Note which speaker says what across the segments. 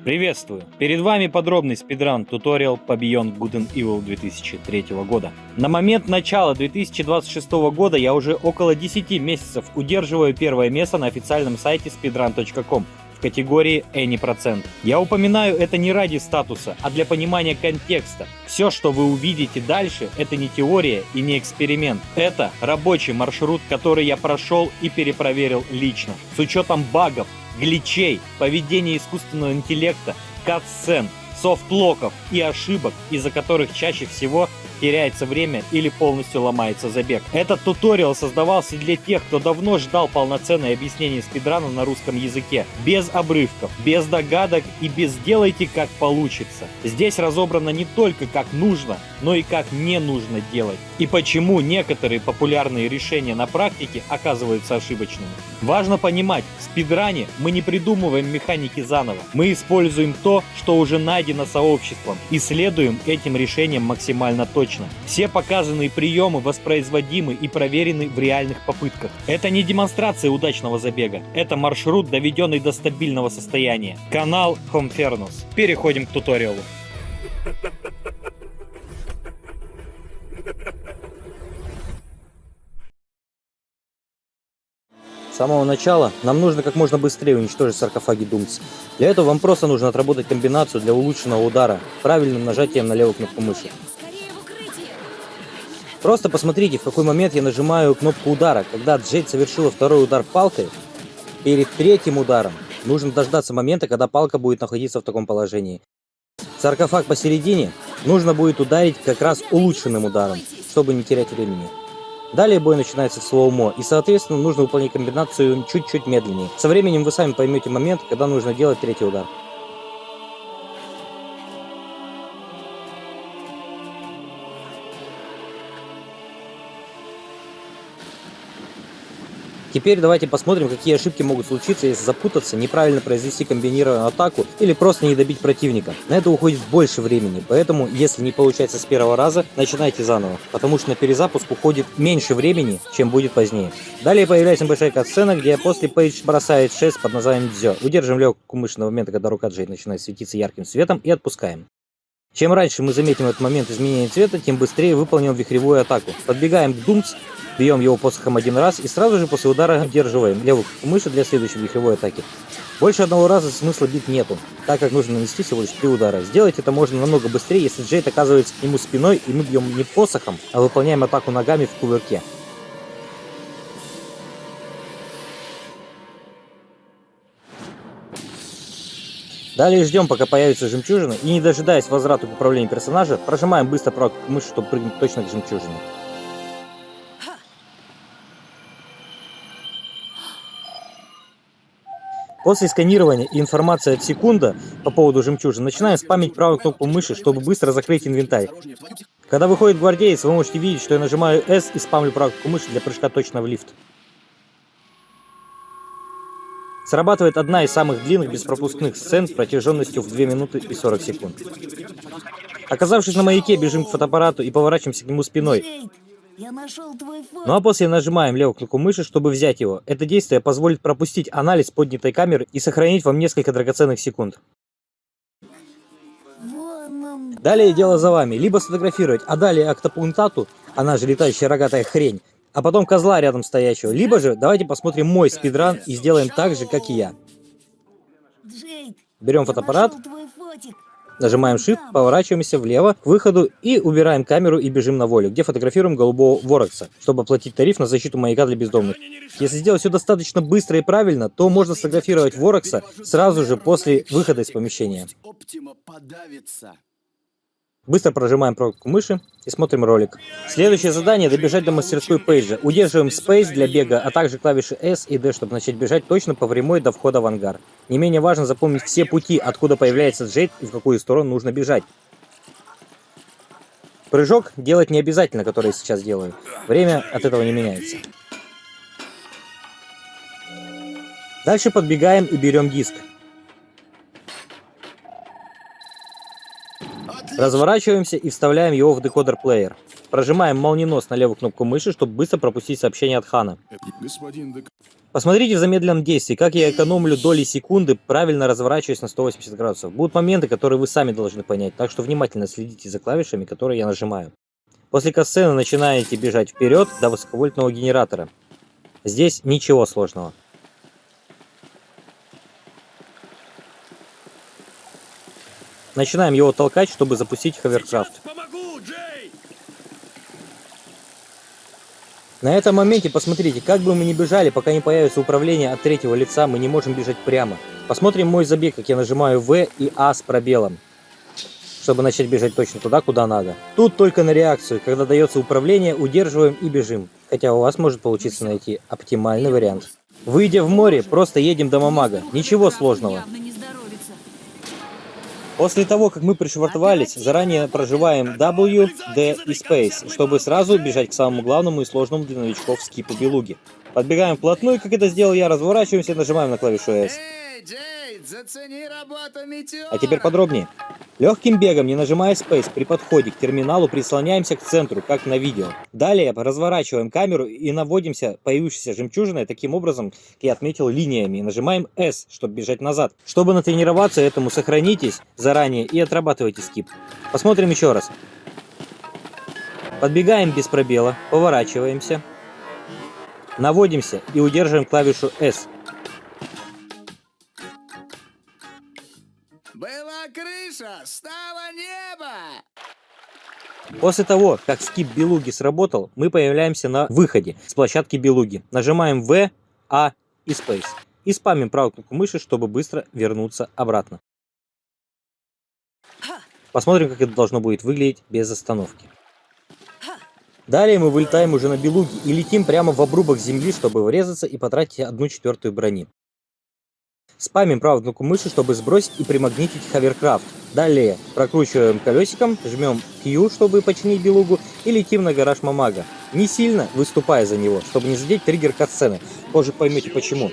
Speaker 1: Приветствую! Перед вами подробный спидран туториал по Beyond Good and Evil 2003 года. На момент начала 2026 года я уже около 10 месяцев удерживаю первое место на официальном сайте speedrun.com в категории Any %. Я упоминаю это не ради статуса, а для понимания контекста. Все, что вы увидите дальше, это не теория и не эксперимент. Это рабочий маршрут, который я прошел и перепроверил лично. С учетом багов, гличей, поведения искусственного интеллекта, кат-сцен, софтлоков и ошибок, из-за которых чаще всего теряется время или полностью ломается забег. Этот туториал создавался для тех, кто давно ждал полноценное объяснение спидрана на русском языке, без обрывков, без догадок и без «делайте как получится». Здесь разобрано не только как нужно, но и как не нужно делать. И почему некоторые популярные решения на практике оказываются ошибочными. Важно понимать, в спидране мы не придумываем механики заново. Мы используем то, что уже найдено сообществом, и следуем этим решениям максимально точно. Все показанные приемы воспроизводимы и проверены в реальных попытках. Это не демонстрация удачного забега, это маршрут, доведенный до стабильного состояния. Канал Homefernus. Переходим к туториалу. С самого начала нам нужно как можно быстрее уничтожить саркофаги Думц. Для этого вам просто нужно отработать комбинацию для улучшенного удара правильным нажатием на левую кнопку мыши. Просто посмотрите, в какой момент я нажимаю кнопку удара. Когда Джейд совершила второй удар палкой, перед третьим ударом нужно дождаться момента, когда палка будет находиться в таком положении. Саркофаг посередине нужно будет ударить как раз улучшенным ударом, чтобы не терять времени. Далее бой начинается в слоумо, и соответственно нужно выполнять комбинацию чуть-чуть медленнее. Со временем вы сами поймете момент, когда нужно делать третий удар. Теперь давайте посмотрим, какие ошибки могут случиться, если запутаться, неправильно произвести комбинированную атаку или просто не добить противника. На это уходит больше времени, поэтому, если не получается с первого раза, начинайте заново, потому что на перезапуск уходит меньше времени, чем будет позднее. Далее появляется небольшая кат-сцена, где после Пейдж бросает шест под названием Дзё. Удерживаем легкую мышь на момент, когда рука Джейд начинает светиться ярким светом, и отпускаем. Чем раньше мы заметим этот момент изменения цвета, тем быстрее выполним вихревую атаку. Подбегаем к Думц, бьем его посохом один раз и сразу же после удара удерживаем левую мышь для следующей вихревой атаки. Больше одного раза смысла бить нету, так как нужно нанести всего лишь 3 удара. Сделать это можно намного быстрее, если Джейд оказывается к нему спиной и мы бьем не посохом, а выполняем атаку ногами в кувырке. Далее ждем, пока появится жемчужина, и не дожидаясь возврата к управлению персонажа, прожимаем быстро правую мышь, чтобы прыгнуть точно к жемчужине. После сканирования и информации от секунда по поводу жемчужины начинаем спамить правую кнопку мыши, чтобы быстро закрыть инвентарь. Когда выходит гвардеец, вы можете видеть, что я нажимаю S и спамлю правую кнопку мыши для прыжка точно в лифт. Срабатывает одна из самых длинных беспропускных сцен с протяженностью в 2 минуты и 40 секунд. Оказавшись на маяке, бежим к фотоаппарату и поворачиваемся к нему спиной. Ну а после нажимаем левую кнопку мыши, чтобы взять его. Это действие позволит пропустить анализ поднятой камеры и сохранить вам несколько драгоценных секунд. Далее дело за вами. Либо сфотографировать, а далее октопунтату, она же летающая рогатая хрень, а потом козла рядом стоящего. Либо же давайте посмотрим мой спидран и сделаем так же, как и я. Берем фотоаппарат, нажимаем Shift, поворачиваемся влево к выходу и убираем камеру и бежим на волю, где фотографируем голубого Ворокса, чтобы оплатить тариф на защиту маяка для бездомных. Если сделать все достаточно быстро и правильно, то можно сфотографировать Ворокса сразу же после выхода из помещения. Быстро прожимаем кнопку мыши и смотрим ролик. Следующее задание — добежать до мастерской Пейджа. Удерживаем Space для бега, а также клавиши S и D, чтобы начать бежать точно по прямой до входа в ангар. Не менее важно запомнить все пути, откуда появляется Джейд и в какую сторону нужно бежать. Прыжок делать не обязательно, который я сейчас делаю. Время от этого не меняется. Дальше подбегаем и берем диск. Разворачиваемся и вставляем его в декодер-плеер. Прожимаем молниеносно левую кнопку мыши, чтобы быстро пропустить сообщение от Хана.
Speaker 2: Господин Дек...
Speaker 1: Посмотрите в замедленном действии, как я экономлю доли секунды, правильно разворачиваясь на 180 градусов. Будут моменты, которые вы сами должны понять, так что внимательно следите за клавишами, которые я нажимаю. После катсцены начинаете бежать вперед до высоковольтного генератора. Здесь ничего сложного. Начинаем его толкать, чтобы запустить ховеркрафт. На этом моменте посмотрите, как бы мы ни бежали, пока не появится управление от третьего лица, мы не можем бежать прямо. Посмотрим мой забег, как я нажимаю В и А с пробелом, чтобы начать бежать точно туда, куда надо. Тут только на реакцию, когда дается управление, удерживаем и бежим. Хотя у вас может получиться найти оптимальный вариант. Выйдя в море, просто едем до Мамага. Ничего сложного. После того, как мы пришвартовались, заранее проживаем W, D и Space, чтобы сразу бежать к самому главному и сложному для новичков скипу Белуги. Подбегаем вплотную, как это сделал я, разворачиваемся и нажимаем на клавишу S. А теперь подробнее. Легким бегом, не нажимая Space, при подходе к терминалу прислоняемся к центру, как на видео. Далее разворачиваем камеру и наводимся появившейся жемчужиной, таким образом, как я отметил, линиями. И нажимаем S, чтобы бежать назад. Чтобы натренироваться этому, сохранитесь заранее и отрабатывайте скип. Посмотрим еще раз. Подбегаем без пробела, поворачиваемся, наводимся и удерживаем клавишу S.
Speaker 2: Была крыша, стало небо!
Speaker 1: После того, как скип Белуги сработал, мы появляемся на выходе с площадки Белуги. Нажимаем V, A и Space. И спамим правую кнопку мыши, чтобы быстро вернуться обратно. Посмотрим, как это должно будет выглядеть без остановки. Далее мы вылетаем уже на Белуги и летим прямо в обрубок земли, чтобы врезаться и потратить 1/4 брони. Спамим правую кнопку мыши, чтобы сбросить и примагнитить ховеркрафт. Далее прокручиваем колесиком, жмем Q, чтобы починить Белугу, и летим на гараж Мамага. Не сильно выступая за него, чтобы не задеть триггер катсцены. Позже поймете почему.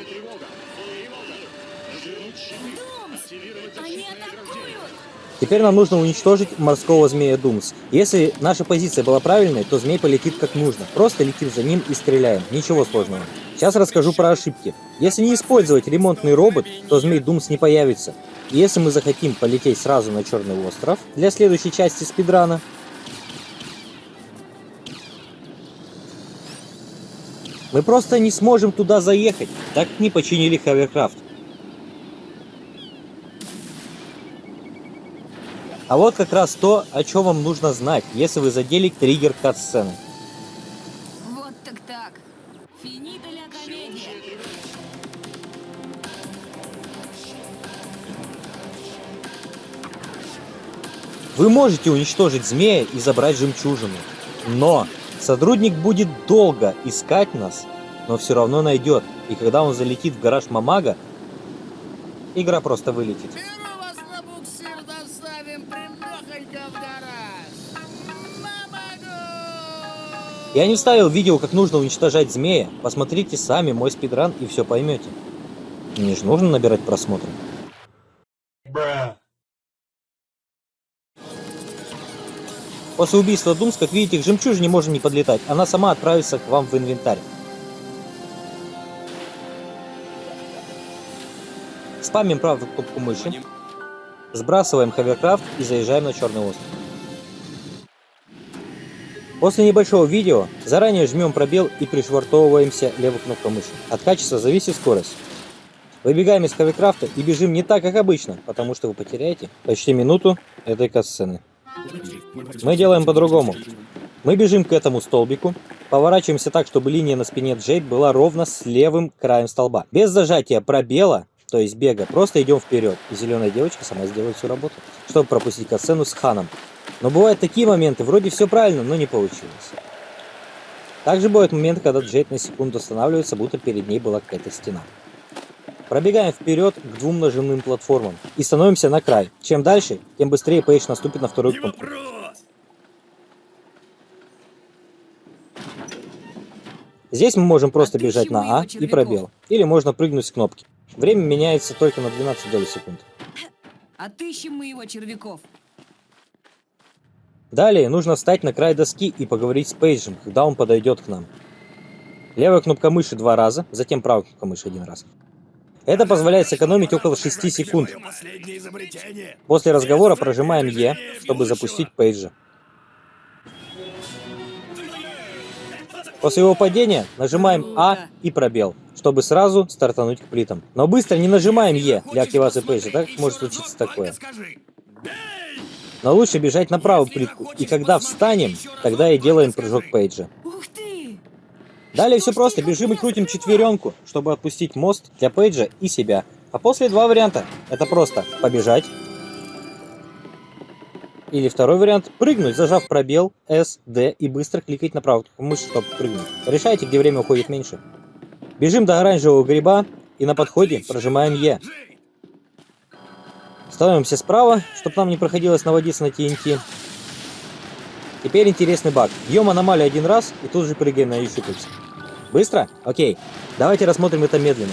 Speaker 1: Теперь нам нужно уничтожить морского змея Думс. Если наша позиция была правильной, то змей полетит как нужно. Просто летим за ним и стреляем. Ничего сложного. Сейчас расскажу про ошибки. Если не использовать ремонтный робот, то змей Думс не появится. И если мы захотим полететь сразу на Черный остров для следующей части спидрана, мы просто не сможем туда заехать, так как не починили ховеркрафт. А вот как раз то, о чем вам нужно знать, если вы задели триггер катсцены.
Speaker 3: Вот так. Финита ля комедия.
Speaker 1: Вы можете уничтожить змея и забрать жемчужину, но сотрудник будет долго искать нас, но все равно найдет. И когда он залетит в гараж Мамага, игра просто вылетит. Я не вставил видео, как нужно уничтожать змея. Посмотрите сами мой спидран и все поймете. Мне же нужно набирать просмотры. После убийства Думс, как видите, к жемчужине можно не подлетать. Она сама отправится к вам в инвентарь. Спамим правую кнопку мыши. Сбрасываем ховеркрафт и заезжаем на Черный остров. После небольшого видео заранее жмем пробел и пришвартовываемся левой кнопкой мыши. От качества зависит скорость. Выбегаем из ховеркрафта и бежим не так, как обычно, потому что вы потеряете почти минуту этой катсцены. Мы делаем по-другому. Мы бежим к этому столбику, поворачиваемся так, чтобы линия на спине Джейд была ровно с левым краем столба. Без зажатия пробела, то есть бега, просто идем вперед. И зеленая девочка сама сделает всю работу, чтобы пропустить катсцену с Ханом. Но бывают такие моменты, вроде все правильно, но не получилось. Также бывают моменты, когда Джейд на секунду останавливается, будто перед ней была какая-то стена. Пробегаем вперед к двум нажимным платформам и становимся на край. Чем дальше, тем быстрее Пейдж наступит на вторую кнопку. Здесь мы можем просто бежать на А и пробел. Или можно прыгнуть с кнопки. Время меняется только на 12 долей секунд.
Speaker 3: Отыщем мы его, червяков.
Speaker 1: Далее нужно встать на край доски и поговорить с Пейджем, когда он подойдет к нам. Левая кнопка мыши 2 раза, затем правая кнопка мыши 1 раз. Это позволяет сэкономить около 6 секунд. После разговора прожимаем Е, чтобы запустить Пейджа. После его падения нажимаем А и пробел, чтобы сразу стартануть к плитам. Но быстро не нажимаем Е для активации Пейджа, так может случиться такое. Но лучше бежать на правую плитку, и когда встанем, тогда и делаем прыжок Пейджа.
Speaker 3: Ух ты!
Speaker 1: Далее все просто, бежим и крутим четверенку, чтобы отпустить мост для Пейджа и себя. А после 2 варианта. Это просто побежать. Или второй вариант – прыгнуть, зажав пробел S, D и быстро кликать на правую кнопку мыши, чтобы прыгнуть. Решайте, где время уходит меньше. Бежим до оранжевого гриба и на подходе прожимаем E. Становимся справа, чтобы нам не приходилось наводиться на TNT. Теперь интересный баг. Бьем аномалию 1 раз и тут же прыгаем на ее щупальца. Быстро? Окей. Давайте рассмотрим это медленно.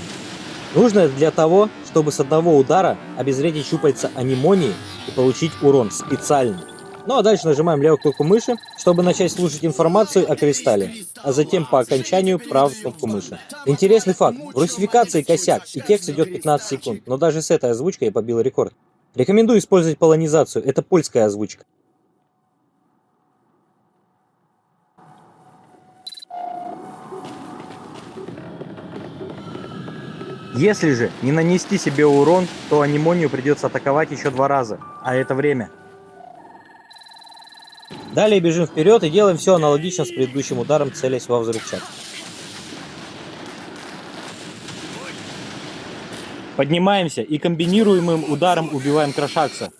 Speaker 1: Нужно это для того, чтобы с одного удара обезвредить щупальца анимонии и получить урон специально. Ну а дальше нажимаем левую кнопку мыши, чтобы начать слушать информацию о кристалле, а затем по окончанию правую кнопку мыши. Интересный факт. В русификации косяк, и текст идет 15 секунд, но даже с этой озвучкой я побил рекорд. Рекомендую использовать полонизацию, это польская озвучка. Если же не нанести себе урон, то анимонию придется атаковать еще 2 раза, а это время. Далее бежим вперед и делаем все аналогично с предыдущим ударом, целясь во взрывчатку. Поднимаемся и комбинируемым ударом убиваем Крошакса.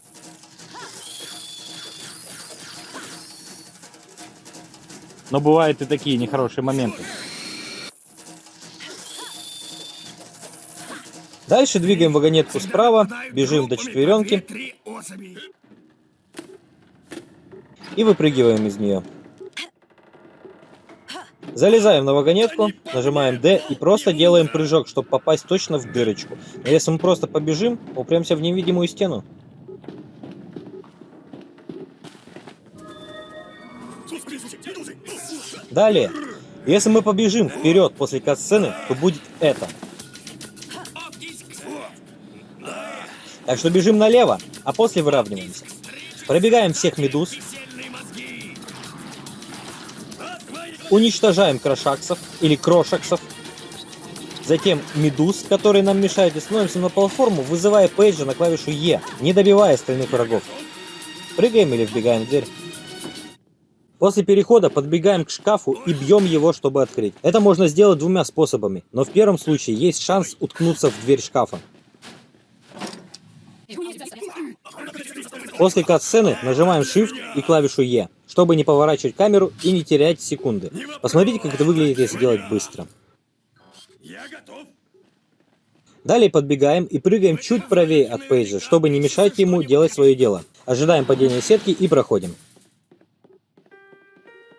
Speaker 1: Но бывают и такие нехорошие моменты. Дальше двигаем вагонетку справа, бежим до четверенки и выпрыгиваем из нее. Залезаем на вагонетку, нажимаем D и просто делаем прыжок, чтобы попасть точно в дырочку. Но если мы просто побежим, упремся в невидимую стену. Далее, если мы побежим вперед после катсцены, то будет это. Так что бежим налево, а после выравниваемся. Пробегаем всех медуз. Уничтожаем крошаксов или крошаксов. Затем медуз, которые нам мешают, и становимся на платформу, вызывая Пейджа на клавишу E, не добивая остальных врагов. Прыгаем или вбегаем в дверь. После перехода подбегаем к шкафу и бьем его, чтобы открыть. Это можно сделать 2 способами, но в первом случае есть шанс уткнуться в дверь шкафа. После кат-сцены нажимаем Shift и клавишу E, чтобы не поворачивать камеру и не терять секунды. Посмотрите, как это выглядит, если делать быстро. Далее подбегаем и прыгаем чуть правее от Пейджа, чтобы не мешать ему делать свое дело. Ожидаем падения сетки и проходим.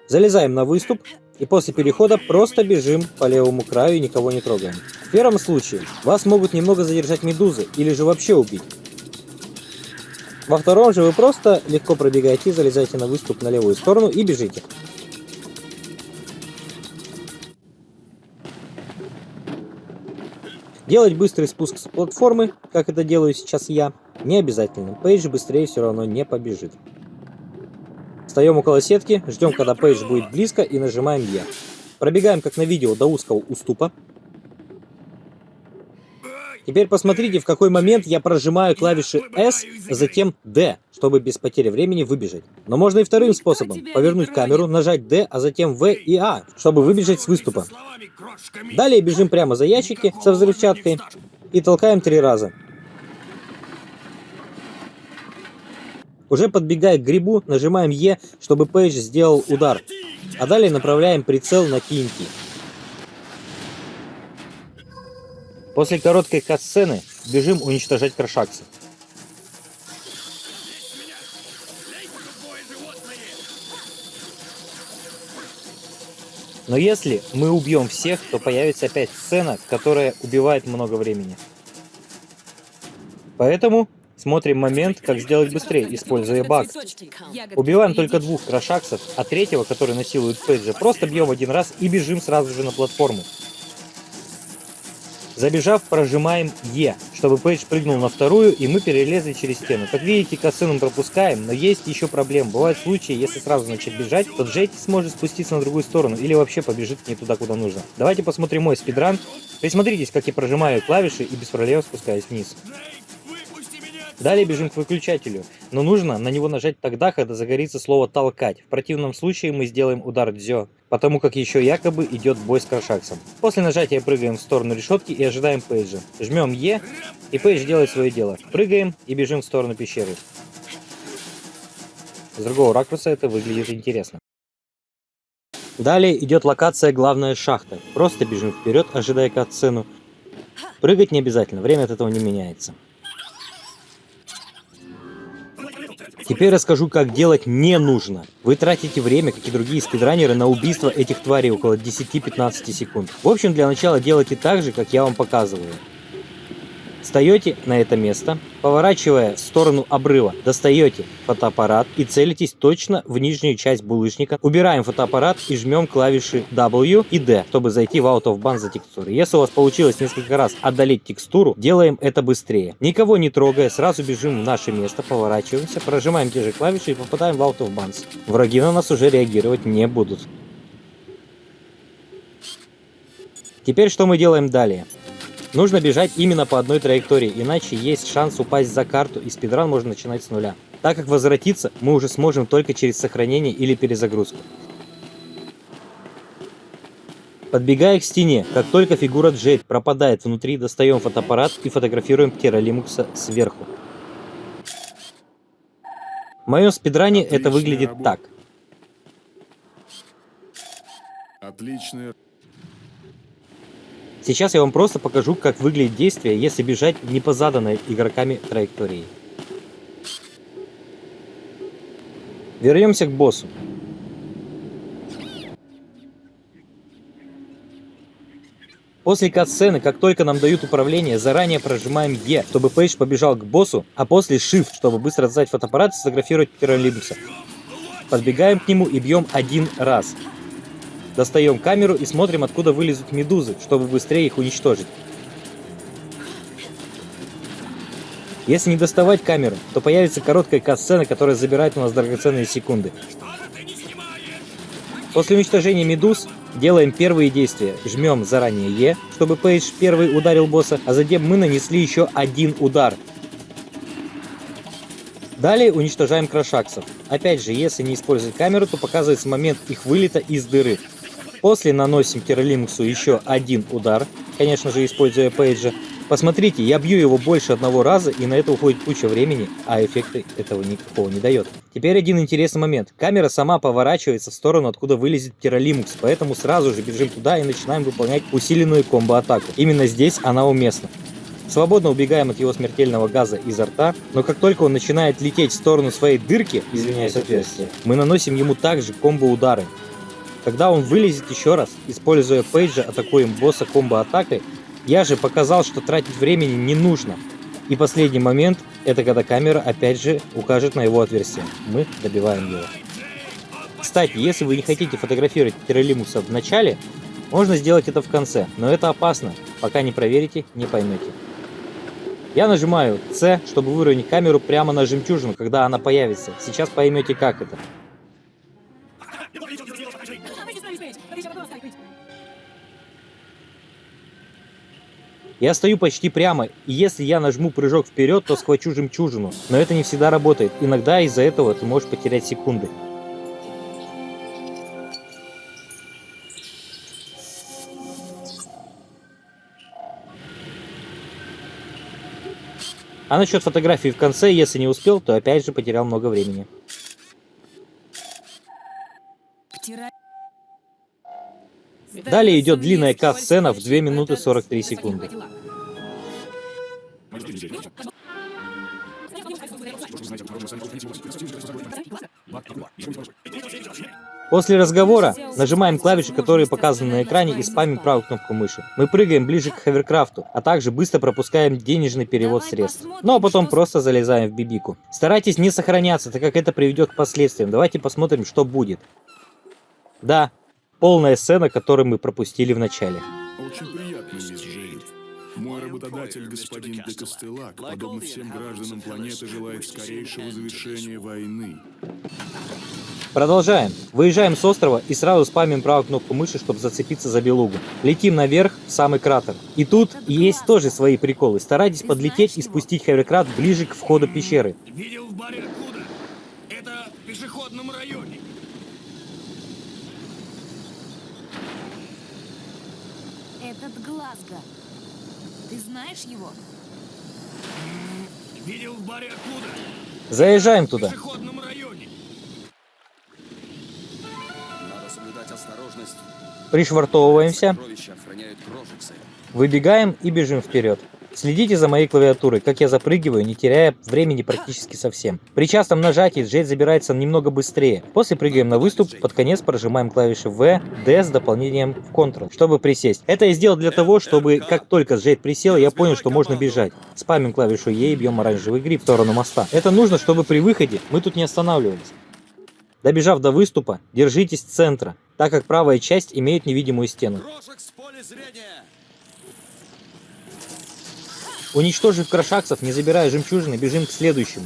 Speaker 1: Залезаем на выступ и после перехода просто бежим по левому краю и никого не трогаем. В первом случае вас могут немного задержать медузы или же вообще убить. Во втором же вы просто легко пробегаете, залезаете на выступ на левую сторону и бежите. Делать быстрый спуск с платформы, как это делаю сейчас я, не обязательно. Пейдж быстрее все равно не побежит. Встаем около сетки, ждем, когда Пейдж будет близко, и нажимаем E. Пробегаем, как на видео, до узкого уступа. Теперь посмотрите, в какой момент я прожимаю клавиши S, затем D, чтобы без потери времени выбежать. Но можно и вторым способом. Повернуть камеру, нажать D, а затем V и A, чтобы выбежать с выступа. Далее бежим прямо за ящики со взрывчаткой и толкаем 3 раза. Уже подбегая к грибу, нажимаем E, чтобы Пейдж сделал удар. А далее направляем прицел на TNT. После короткой кат-сцены бежим уничтожать крошаксов. Но если мы убьем всех, то появится опять сцена, которая убивает много времени. Поэтому Смотрим момент, как сделать быстрее, используя баг. Убиваем только 2 крошаксов, а третьего, который насилует Пейджа, просто бьем один раз и бежим сразу же на платформу. Забежав, прожимаем Е, чтобы Пейдж прыгнул на вторую, и мы перелезли через стену. Как видите, катсцену пропускаем, но есть еще проблема. Бывают случаи, если сразу начать бежать, то Джейти сможет спуститься на другую сторону или вообще побежит не туда, куда нужно. Давайте посмотрим мой спидран. Присмотритесь, как я прожимаю клавиши и без проблем спускаюсь вниз. Далее бежим к выключателю, но нужно на него нажать тогда, когда загорится слово «толкать». В противном случае мы сделаем удар дзё, потому как еще якобы идет бой с крошаксом. После нажатия прыгаем в сторону решетки и ожидаем Пейджа. Жмем Е, и Пейдж делает свое дело. Прыгаем и бежим в сторону пещеры. С другого ракурса это выглядит интересно. Далее идет локация «Главная шахта». Просто бежим вперед, ожидая катсцену. Прыгать не обязательно, время от этого не меняется. Теперь расскажу, как делать не нужно. Вы тратите время, как и другие спидранеры, на убийство этих тварей около 10-15 секунд. В общем, для начала делайте так же, как я вам показываю. Встаете на это место, поворачивая в сторону обрыва, достаете фотоаппарат и целитесь точно в нижнюю часть булыжника. Убираем фотоаппарат и жмем клавиши W и D, чтобы зайти в Out of Bounds за текстурой. Если у вас получилось несколько раз отдалить текстуру, делаем это быстрее. Никого не трогая, сразу бежим в наше место, поворачиваемся, прожимаем те же клавиши и попадаем в Out of Bounds. Враги на нас уже реагировать не будут. Теперь что мы делаем далее? Нужно бежать именно по одной траектории, иначе есть шанс упасть за карту, и спидран можно начинать с нуля. Так как возвратиться мы уже сможем только через сохранение или перезагрузку. Подбегая к стене, как только фигура Джейд пропадает внутри, достаем фотоаппарат и фотографируем Терралимукса сверху. В моем спидране это выглядит так.
Speaker 2: Отличная.
Speaker 1: Сейчас я вам просто покажу, как выглядит действие, если бежать не по заданной игроками траектории. Вернемся к боссу. После катсцены, как только нам дают управление, заранее прожимаем Е, чтобы Пейдж побежал к боссу, а после Shift, чтобы быстро достать фотоаппарат и сфотографировать Терралимукса. Подбегаем к нему и бьем один раз. Достаем камеру и смотрим, откуда вылезут медузы, чтобы быстрее их уничтожить. Если не доставать камеру, то появится короткая катсцена, которая забирает у нас драгоценные секунды. После уничтожения медуз делаем первые действия. Жмем заранее Е, чтобы Пейдж первый ударил босса, а затем мы нанесли еще один удар. Далее уничтожаем крошаксов. Опять же, если не использовать камеру, то показывается момент их вылета из дыры. После наносим Терралимуксу еще один удар, конечно же, используя Пейджа. Посмотрите, я бью его больше одного раза, и на это уходит куча времени, а эффекта этого никакого не дает. Теперь один интересный момент. Камера сама поворачивается в сторону, откуда вылезет Терралимукс, поэтому сразу же бежим туда и начинаем выполнять усиленную комбо-атаку. Именно здесь она уместна. Свободно убегаем от его смертельного газа изо рта, но как только он начинает лететь в сторону своей дырки, извиняюсь, отверстия, мы наносим ему также комбо-удары. Когда он вылезет еще раз, используя Пейджа, атакуем босса комбо-атакой. Я же показал, что тратить времени не нужно. И последний момент, это когда камера опять же укажет на его отверстие. Мы добиваем его. Кстати, если вы не хотите фотографировать Терралимукса в начале, можно сделать это в конце, но это опасно. Пока не проверите, не поймете. Я нажимаю C, чтобы выровнять камеру прямо на жемчужину, когда она появится. Сейчас поймете, как это. Я стою почти прямо, и если я нажму прыжок вперед, то схвачу жемчужину. Но это не всегда работает. Иногда из-за этого ты можешь потерять секунды. А насчет фотографии в конце, если не успел, то опять же потерял много времени. Далее идет длинная кат-сцена в 2 минуты 43 секунды. После разговора нажимаем клавиши, которые показаны на экране, и спамим правую кнопку мыши. Мы прыгаем ближе к ховеркрафту, а также быстро пропускаем денежный перевод средств. Ну а потом просто залезаем в бибику. Старайтесь не сохраняться, так как это приведет к последствиям. Давайте посмотрим, что будет. Да, полная сцена, которую мы пропустили в начале.
Speaker 2: Очень приятно, мисс Джейд. Мой работодатель, господин де Кастеллак, подобно всем гражданам планеты, желает скорейшего завершения войны.
Speaker 1: Продолжаем. Выезжаем с острова и сразу спамим правую кнопку мыши, чтобы зацепиться за белугу. Летим наверх, в самый кратер. И тут есть тоже свои приколы. Старайтесь подлететь и спустить ховеркрафт ближе к входу пещеры.
Speaker 4: Видел в баре откуда? Это в пешеходном районе.
Speaker 3: Этот Глазго. Ты знаешь его?
Speaker 4: Видел в баре откуда?
Speaker 1: Заезжаем
Speaker 4: В
Speaker 1: туда.
Speaker 4: пешеходном районе.
Speaker 5: Надо соблюдать осторожность.
Speaker 1: Пришвартовываемся,
Speaker 5: Сокровища охраняют крожексы.
Speaker 1: выбегаем и бежим вперед. Следите за моей клавиатурой, как я запрыгиваю, не теряя времени практически совсем. При частом нажатии джет забирается немного быстрее. После прыгаем на выступ, под конец прожимаем клавиши V, D с дополнением в Ctrl, чтобы присесть. Это я сделал для того, чтобы как только джет присел, я понял, что можно бежать. Спамим клавишу E и бьем оранжевый гриб в сторону моста. Это нужно, чтобы при выходе мы тут не останавливались. Добежав до выступа, держитесь центра, так как правая часть имеет невидимую стену.
Speaker 5: Крожекс в поле зрения!
Speaker 1: Уничтожив крошаксов, не забирая жемчужины, бежим к следующему.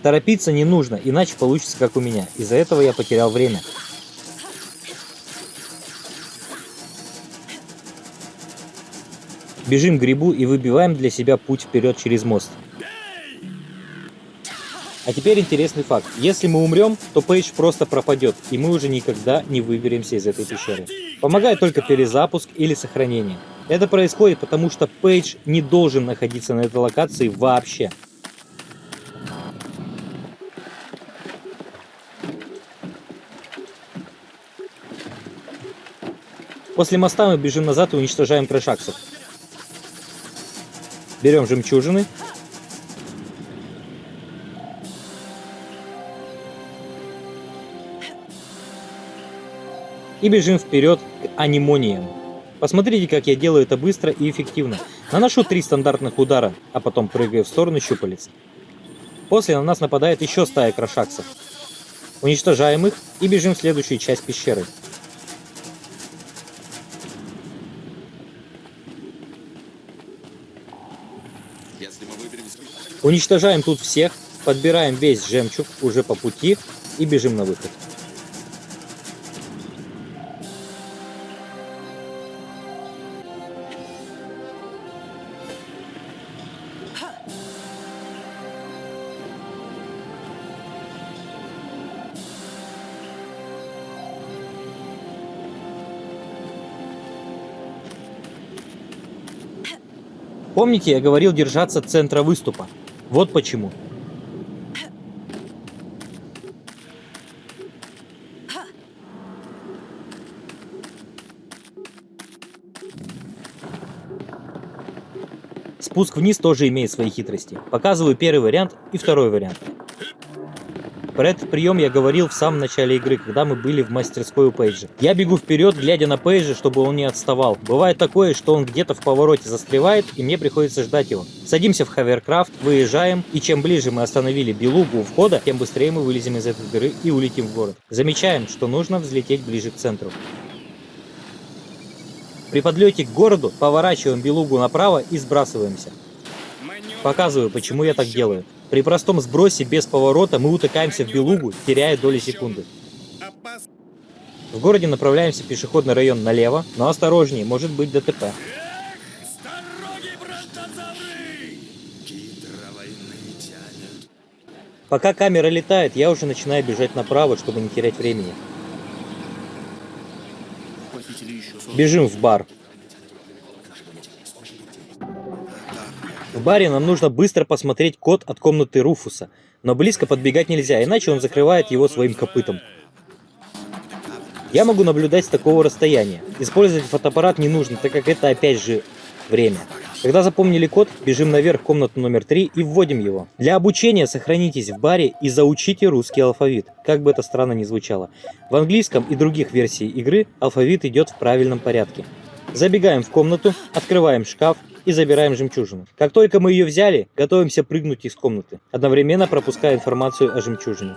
Speaker 1: Торопиться не нужно, иначе получится как у меня. Из-за этого я потерял время. Бежим к грибу и выбиваем для себя путь вперед через мост. А теперь интересный факт. Если мы умрем, то Пейдж просто пропадет, и мы уже никогда не выберемся из этой пещеры. Помогает только перезапуск или сохранение. Это происходит потому, что Пейдж не должен находиться на этой локации вообще. После моста мы бежим назад и уничтожаем крошаксов. Берем жемчужины. И бежим вперед к анимониям. Посмотрите, как я делаю это быстро и эффективно. Наношу 3 стандартных удара, а потом прыгаю в сторону щупалец. После на нас нападает еще стая крошаксов. Уничтожаем их и бежим в следующую часть пещеры.
Speaker 5: Если мы выберемся...
Speaker 1: Уничтожаем тут всех, подбираем весь жемчуг уже по пути и бежим на выход. Помните, я говорил держаться центра выступа? Вот почему. Спуск вниз тоже имеет свои хитрости. Показываю первый вариант и второй вариант. Про этот прием я говорил в самом начале игры, когда мы были в мастерской у Пейджа. Я бегу вперед, глядя на Пейджа, чтобы он не отставал. Бывает такое, что он где-то в повороте застревает, и мне приходится ждать его. Садимся в ховеркрафт, выезжаем, и чем ближе мы остановили белугу у входа, тем быстрее мы вылезем из этой дыры и улетим в город. Замечаем, что нужно взлететь ближе к центру. При подлете к городу поворачиваем белугу направо и сбрасываемся. Показываю, почему я так делаю. При простом сбросе без поворота мы утыкаемся в белугу, теряя доли секунды. В городе направляемся в пешеходный район налево, но осторожнее, может быть ДТП.
Speaker 4: С дороги, братозавры!
Speaker 5: Гидра войны тянет.
Speaker 1: Пока камера летает, я уже начинаю бежать направо, чтобы не терять времени. Бежим в бар. В баре нам нужно быстро посмотреть код от комнаты Руфуса, но близко подбегать нельзя, иначе он закрывает его своим копытом. Я могу наблюдать с такого расстояния. Использовать фотоаппарат не нужно, так как это опять же время. Когда запомнили код, бежим наверх в комнату номер 3 и вводим его. Для обучения сохранитесь в баре и заучите русский алфавит, как бы это странно ни звучало. В английском и других версиях игры алфавит идет в правильном порядке. Забегаем в комнату, открываем шкаф и забираем жемчужину. Как только мы ее взяли, готовимся прыгнуть из комнаты, одновременно пропуская информацию о жемчужине.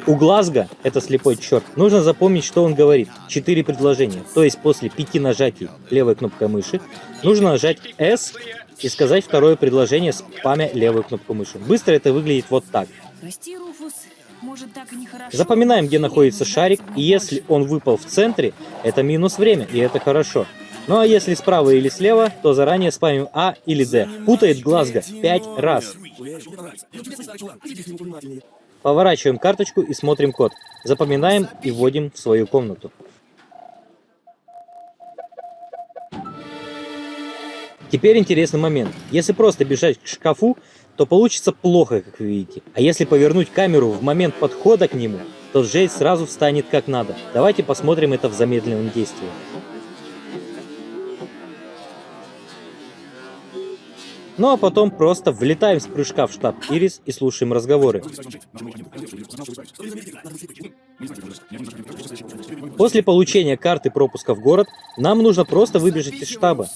Speaker 1: У Глазго, это слепой черт, нужно запомнить, что он говорит. 4 предложения, то есть после 5 нажатий левой кнопкой мыши нужно нажать S и сказать второе предложение, спамя левую кнопку мыши. Быстро это выглядит вот так.
Speaker 3: Прости, Руфус, может, так и нехорошо.
Speaker 1: Запоминаем, где находится шарик, и если он выпал в центре, это минус время, и это хорошо. Ну а если справа или слева, то заранее спамим А или Д. Путает Глазго 5 раз. Поворачиваем карточку и смотрим код. Запоминаем и вводим в свою комнату. Теперь интересный момент. Если просто бежать к шкафу, то получится плохо, как вы видите. А если повернуть камеру в момент подхода к нему, то Джейд сразу встанет как надо. Давайте посмотрим это в замедленном действии. Ну а потом просто влетаем с прыжка в штаб Ирис и слушаем разговоры. После получения карты пропуска в город, нам нужно просто выбежать из штаба.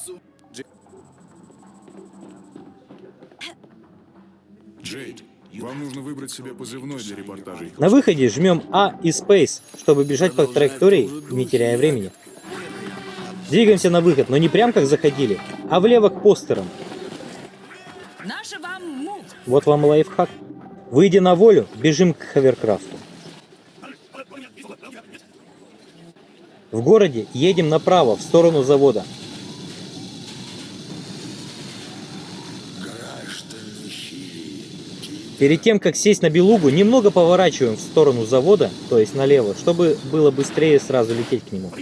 Speaker 2: Джейд, вам нужно выбрать себе позывной для репортажей.
Speaker 1: На выходе жмем А и Space, чтобы бежать по траектории, не теряя времени. Двигаемся на выход, но не прям как заходили, а влево к постерам.
Speaker 3: Наша вам мув.
Speaker 1: Вот вам лайфхак. Выйдя на волю, бежим к Хаверкрафту. В городе едем направо, в сторону завода. Перед тем, как сесть на белугу, немного поворачиваем в сторону завода, то есть налево, чтобы было быстрее сразу лететь к нему.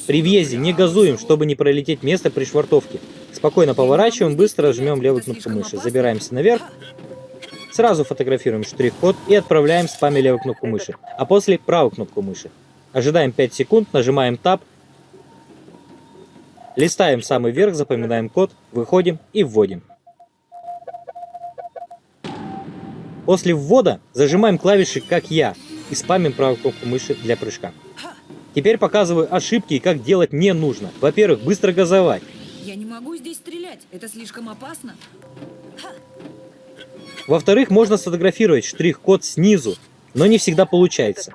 Speaker 1: При въезде не газуем, чтобы не пролететь место при швартовке. Спокойно поворачиваем, быстро жмем левую кнопку мыши. Забираемся наверх, сразу фотографируем штрих-код и отправляем спамя левую кнопку мыши, а после правую кнопку мыши. Ожидаем 5 секунд, нажимаем Tab, листаем самый верх, запоминаем код, выходим и вводим. После ввода зажимаем клавиши как я и спамим правую кнопку мыши для прыжка. Теперь показываю ошибки и как делать не нужно. Во-первых, быстро газовать.
Speaker 3: Я не могу здесь стрелять, это слишком опасно.
Speaker 1: Во-вторых, можно сфотографировать штрих-код снизу, но не всегда получается.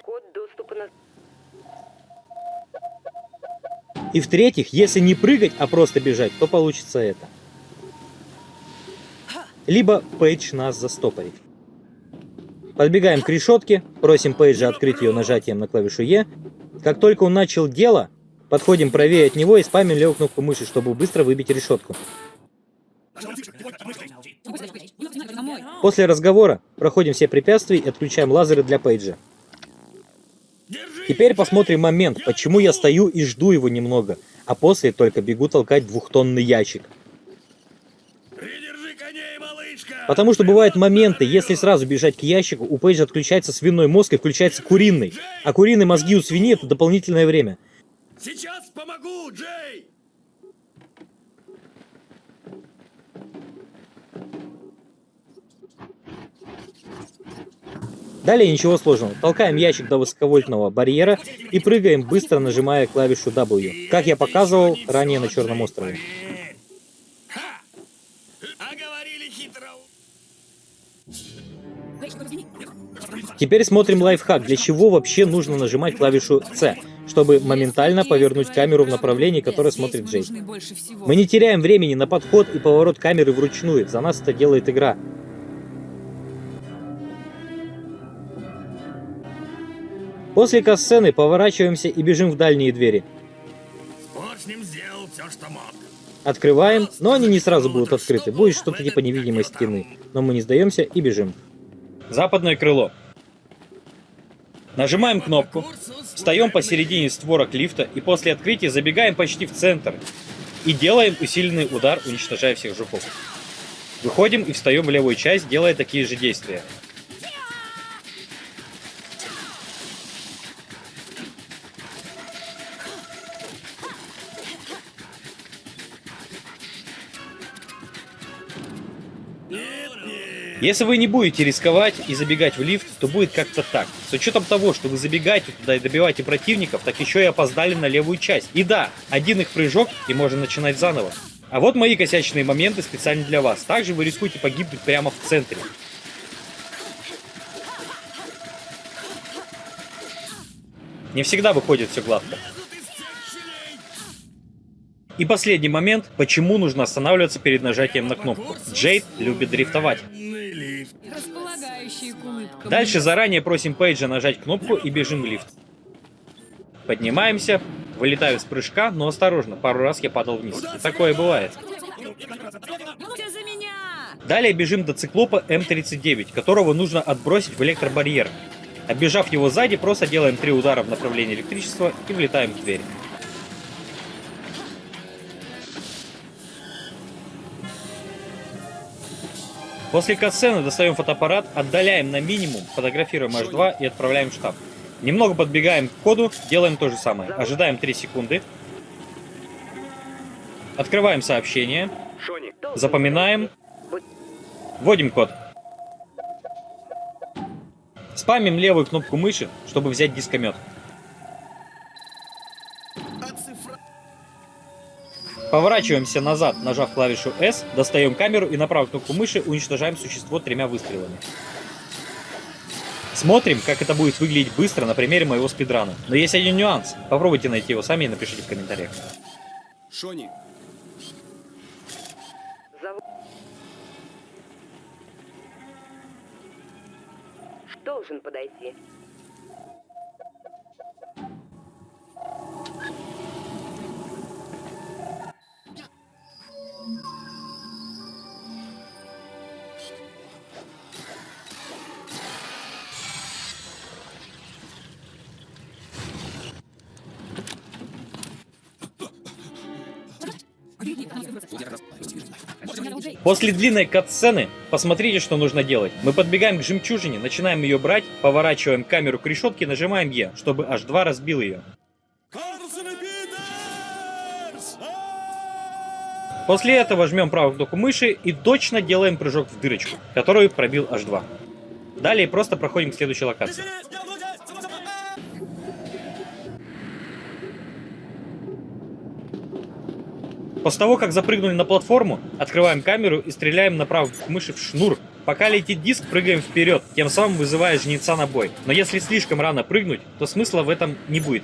Speaker 6: Код доступа на...
Speaker 1: И в-третьих, если не прыгать, а просто бежать, то получится это. Либо Пейдж нас застопорит. Подбегаем к решетке, просим Пейджа открыть ее нажатием на клавишу Е. Как только он начал дело, подходим правее от него и спамим левую кнопку мыши, чтобы быстро выбить решетку. После разговора проходим все препятствия и отключаем лазеры для Пейджа. Теперь посмотрим момент, почему я стою и жду его немного, а после только бегу толкать 2-тонный ящик.
Speaker 4: Придержи коней, малышка!
Speaker 1: Потому что бывают моменты, если сразу бежать к ящику, у Пейджа отключается свиной мозг и включается куриный. А куриные мозги у свиньи — это дополнительное время.
Speaker 4: Сейчас помогу, Джей!
Speaker 1: Далее ничего сложного. Толкаем ящик до высоковольтного барьера и прыгаем, быстро нажимая клавишу W, как я показывал ранее на Черном острове.
Speaker 4: Ха! А говорили хитро.
Speaker 1: Теперь смотрим лайфхак, для чего вообще нужно нажимать клавишу C, чтобы моментально повернуть камеру в направлении, которое смотрит Джей. Мы не теряем времени на подход и поворот камеры вручную, за нас это делает игра. После катсцены поворачиваемся и бежим в дальние двери.
Speaker 4: Вот с ним сделал все, что мог.
Speaker 1: Открываем, но они не сразу будут открыты, будет что-то типа невидимой стены. Но мы не сдаемся и бежим. Западное крыло. Нажимаем кнопку, встаем посередине створок лифта и после открытия забегаем почти в центр. И делаем усиленный удар, уничтожая всех жуков. Выходим и встаем в левую часть, делая такие же действия. Если вы не будете рисковать и забегать в лифт, то будет как-то так. С учетом того, что вы забегаете туда и добиваете противников, так еще и опоздали на левую часть. И да, один их прыжок, и можно начинать заново. А вот мои косячные моменты специально для вас. Также вы рискуете погибнуть прямо в центре. Не всегда выходит все гладко. И последний момент, почему нужно останавливаться перед нажатием на кнопку. Джейд любит дрифтовать.
Speaker 3: Располагающие к улыбкам.
Speaker 1: Дальше заранее просим Пейджа нажать кнопку и бежим в лифт. Поднимаемся, вылетаю с прыжка, но осторожно, пару раз я падал вниз. И такое бывает.
Speaker 3: Все за меня!
Speaker 1: Далее бежим до циклопа М39, которого нужно отбросить в электробарьер. Оббежав его сзади, просто делаем 3 удара в направлении электричества и влетаем в дверь. После катсцены достаем фотоаппарат, отдаляем на минимум, фотографируем H2 и отправляем в штаб. Немного подбегаем к коду, делаем то же самое. Ожидаем 3 секунды. Открываем сообщение. Запоминаем. Вводим код. Спамим левую кнопку мыши, чтобы взять дискомет. Поворачиваемся назад, нажав клавишу S, достаем камеру и на правую кнопку мыши уничтожаем существо 3 выстрелами. Смотрим, как это будет выглядеть быстро на примере моего спидрана. Но есть один нюанс. Попробуйте найти его сами и напишите в комментариях.
Speaker 5: Шони,
Speaker 6: Должен подойти.
Speaker 1: После длинной катсцены посмотрите, что нужно делать. Мы подбегаем к жемчужине, начинаем ее брать, поворачиваем камеру к решетке, нажимаем Е, чтобы H2 разбил ее. После этого жмем правую кнопку мыши и точно делаем прыжок в дырочку, которую пробил H2. Далее просто проходим к следующей локации. После того, как запрыгнули на платформу, открываем камеру и стреляем на правую кнопку мыши в шнур. Пока летит диск, прыгаем вперед, тем самым вызывая жнеца на бой. Но если слишком рано прыгнуть, то смысла в этом не будет.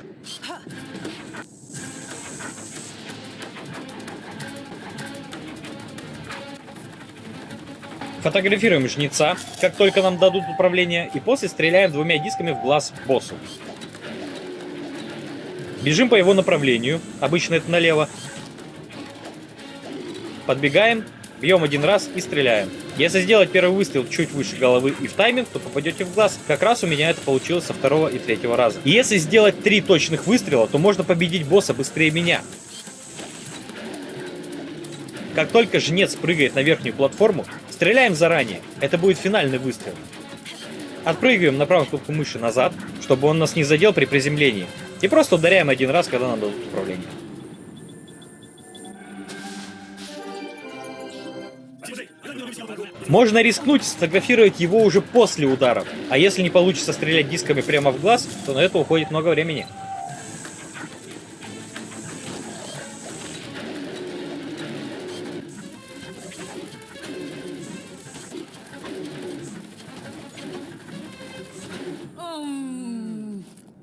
Speaker 1: Фотографируем жнеца, как только нам дадут управление, и после стреляем 2 дисками в глаз боссу. Бежим по его направлению, обычно это налево. Подбегаем, бьем 1 раз и стреляем. Если сделать первый выстрел чуть выше головы и в тайминг, то попадете в глаз. Как раз у меня это получилось со 2 и 3 раза. И если сделать 3 точных выстрела, то можно победить босса быстрее меня. Как только жнец прыгает на верхнюю платформу, стреляем заранее. Это будет финальный выстрел. Отпрыгиваем на правую кнопку мыши назад, чтобы он нас не задел при приземлении. И просто ударяем 1 раз, когда нам дадут управление. Можно рискнуть сфотографировать его уже после ударов. А если не получится стрелять дисками прямо в глаз, то на это уходит много времени.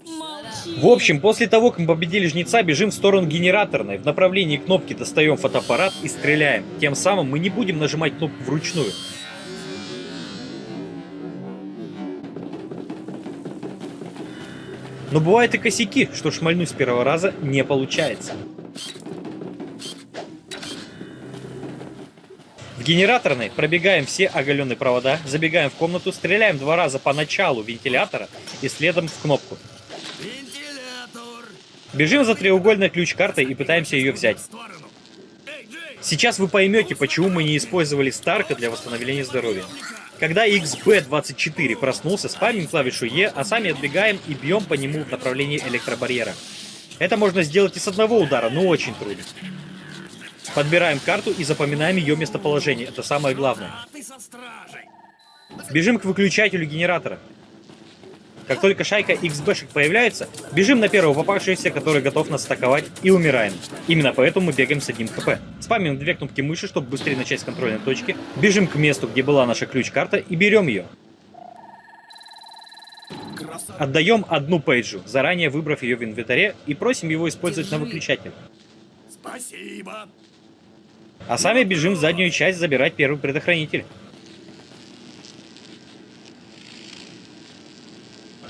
Speaker 3: Молчи.
Speaker 1: В общем, после того, как мы победили жнеца, бежим в сторону генераторной. В направлении кнопки достаем фотоаппарат и стреляем. Тем самым мы не будем нажимать кнопку вручную. Но бывают и косяки, что шмальнуть с 1 раза не получается. В генераторной пробегаем все оголенные провода, забегаем в комнату, стреляем 2 раза по началу вентилятора и следом в кнопку.
Speaker 4: Вентилятор!
Speaker 1: Бежим за треугольной ключ-картой и пытаемся ее взять.
Speaker 4: Сторону. Эй, Джей!
Speaker 1: Сейчас вы поймете, почему мы не использовали Старка для восстановления здоровья. Когда XB24 проснулся, спамим клавишу E, а сами отбегаем и бьем по нему в направлении электробарьера. Это можно сделать и с 1 удара, но очень трудно. Подбираем карту и запоминаем ее местоположение, это самое главное.
Speaker 4: А ты со стражей!
Speaker 1: Бежим к выключателю генератора. Как только шайка XB-шек появляется, бежим на первого попавшегося, который готов нас атаковать, и умираем. Именно поэтому мы бегаем с 1 хп. Спамим 2 кнопки мыши, чтобы быстрее начать с контрольной точки. Бежим к месту, где была наша ключ-карта, и берем ее. Отдаем одну пейджу, заранее выбрав ее в инвентаре, и просим его использовать на выключатель.
Speaker 4: Спасибо.
Speaker 1: А сами бежим в заднюю часть забирать первый предохранитель.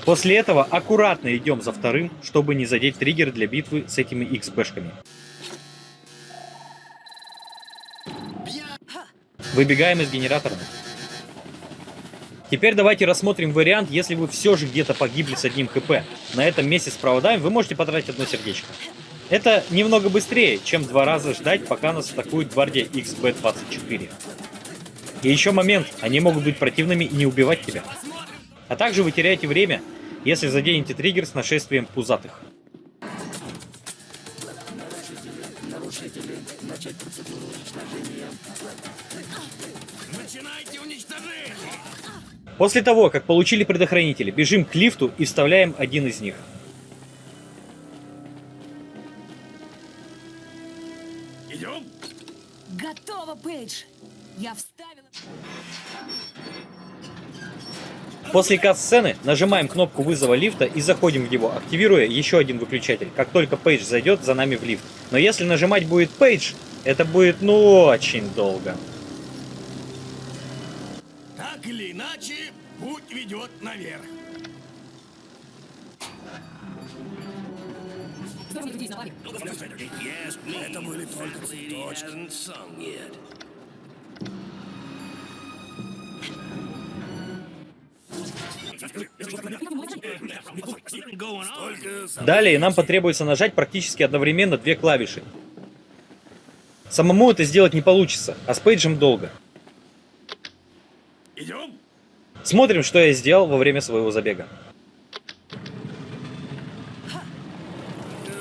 Speaker 1: После этого аккуратно идем за вторым, чтобы не задеть триггер для битвы с этими XB-шками. Выбегаем из генератора. Теперь давайте рассмотрим вариант, если вы все же где-то погибли с 1 хп. На этом месте с проводами вы можете потратить одно сердечко. Это немного быстрее, чем 2 раза ждать, пока нас атакует гвардия XB-24. И еще момент, они могут быть противными и не убивать тебя. А также вы теряете время, если заденете триггер с нашествием пузатых.
Speaker 4: Начинайте уничтожение.
Speaker 1: После того, как получили предохранители, бежим к лифту и вставляем один из них.
Speaker 4: Идем.
Speaker 3: Готово, Пейдж. Я вставила...
Speaker 1: После кат-сцены нажимаем кнопку вызова лифта и заходим в него, активируя еще один выключатель, как только Пейдж зайдет за нами в лифт. Но если нажимать будет Пейдж, это будет очень долго.
Speaker 4: Так или иначе, путь ведет наверх. Это были только цветочки.
Speaker 1: Далее нам потребуется нажать практически одновременно 2 клавиши. Самому это сделать не получится, а с Пейджем долго.
Speaker 4: Идем.
Speaker 1: Смотрим, что я сделал во время своего забега.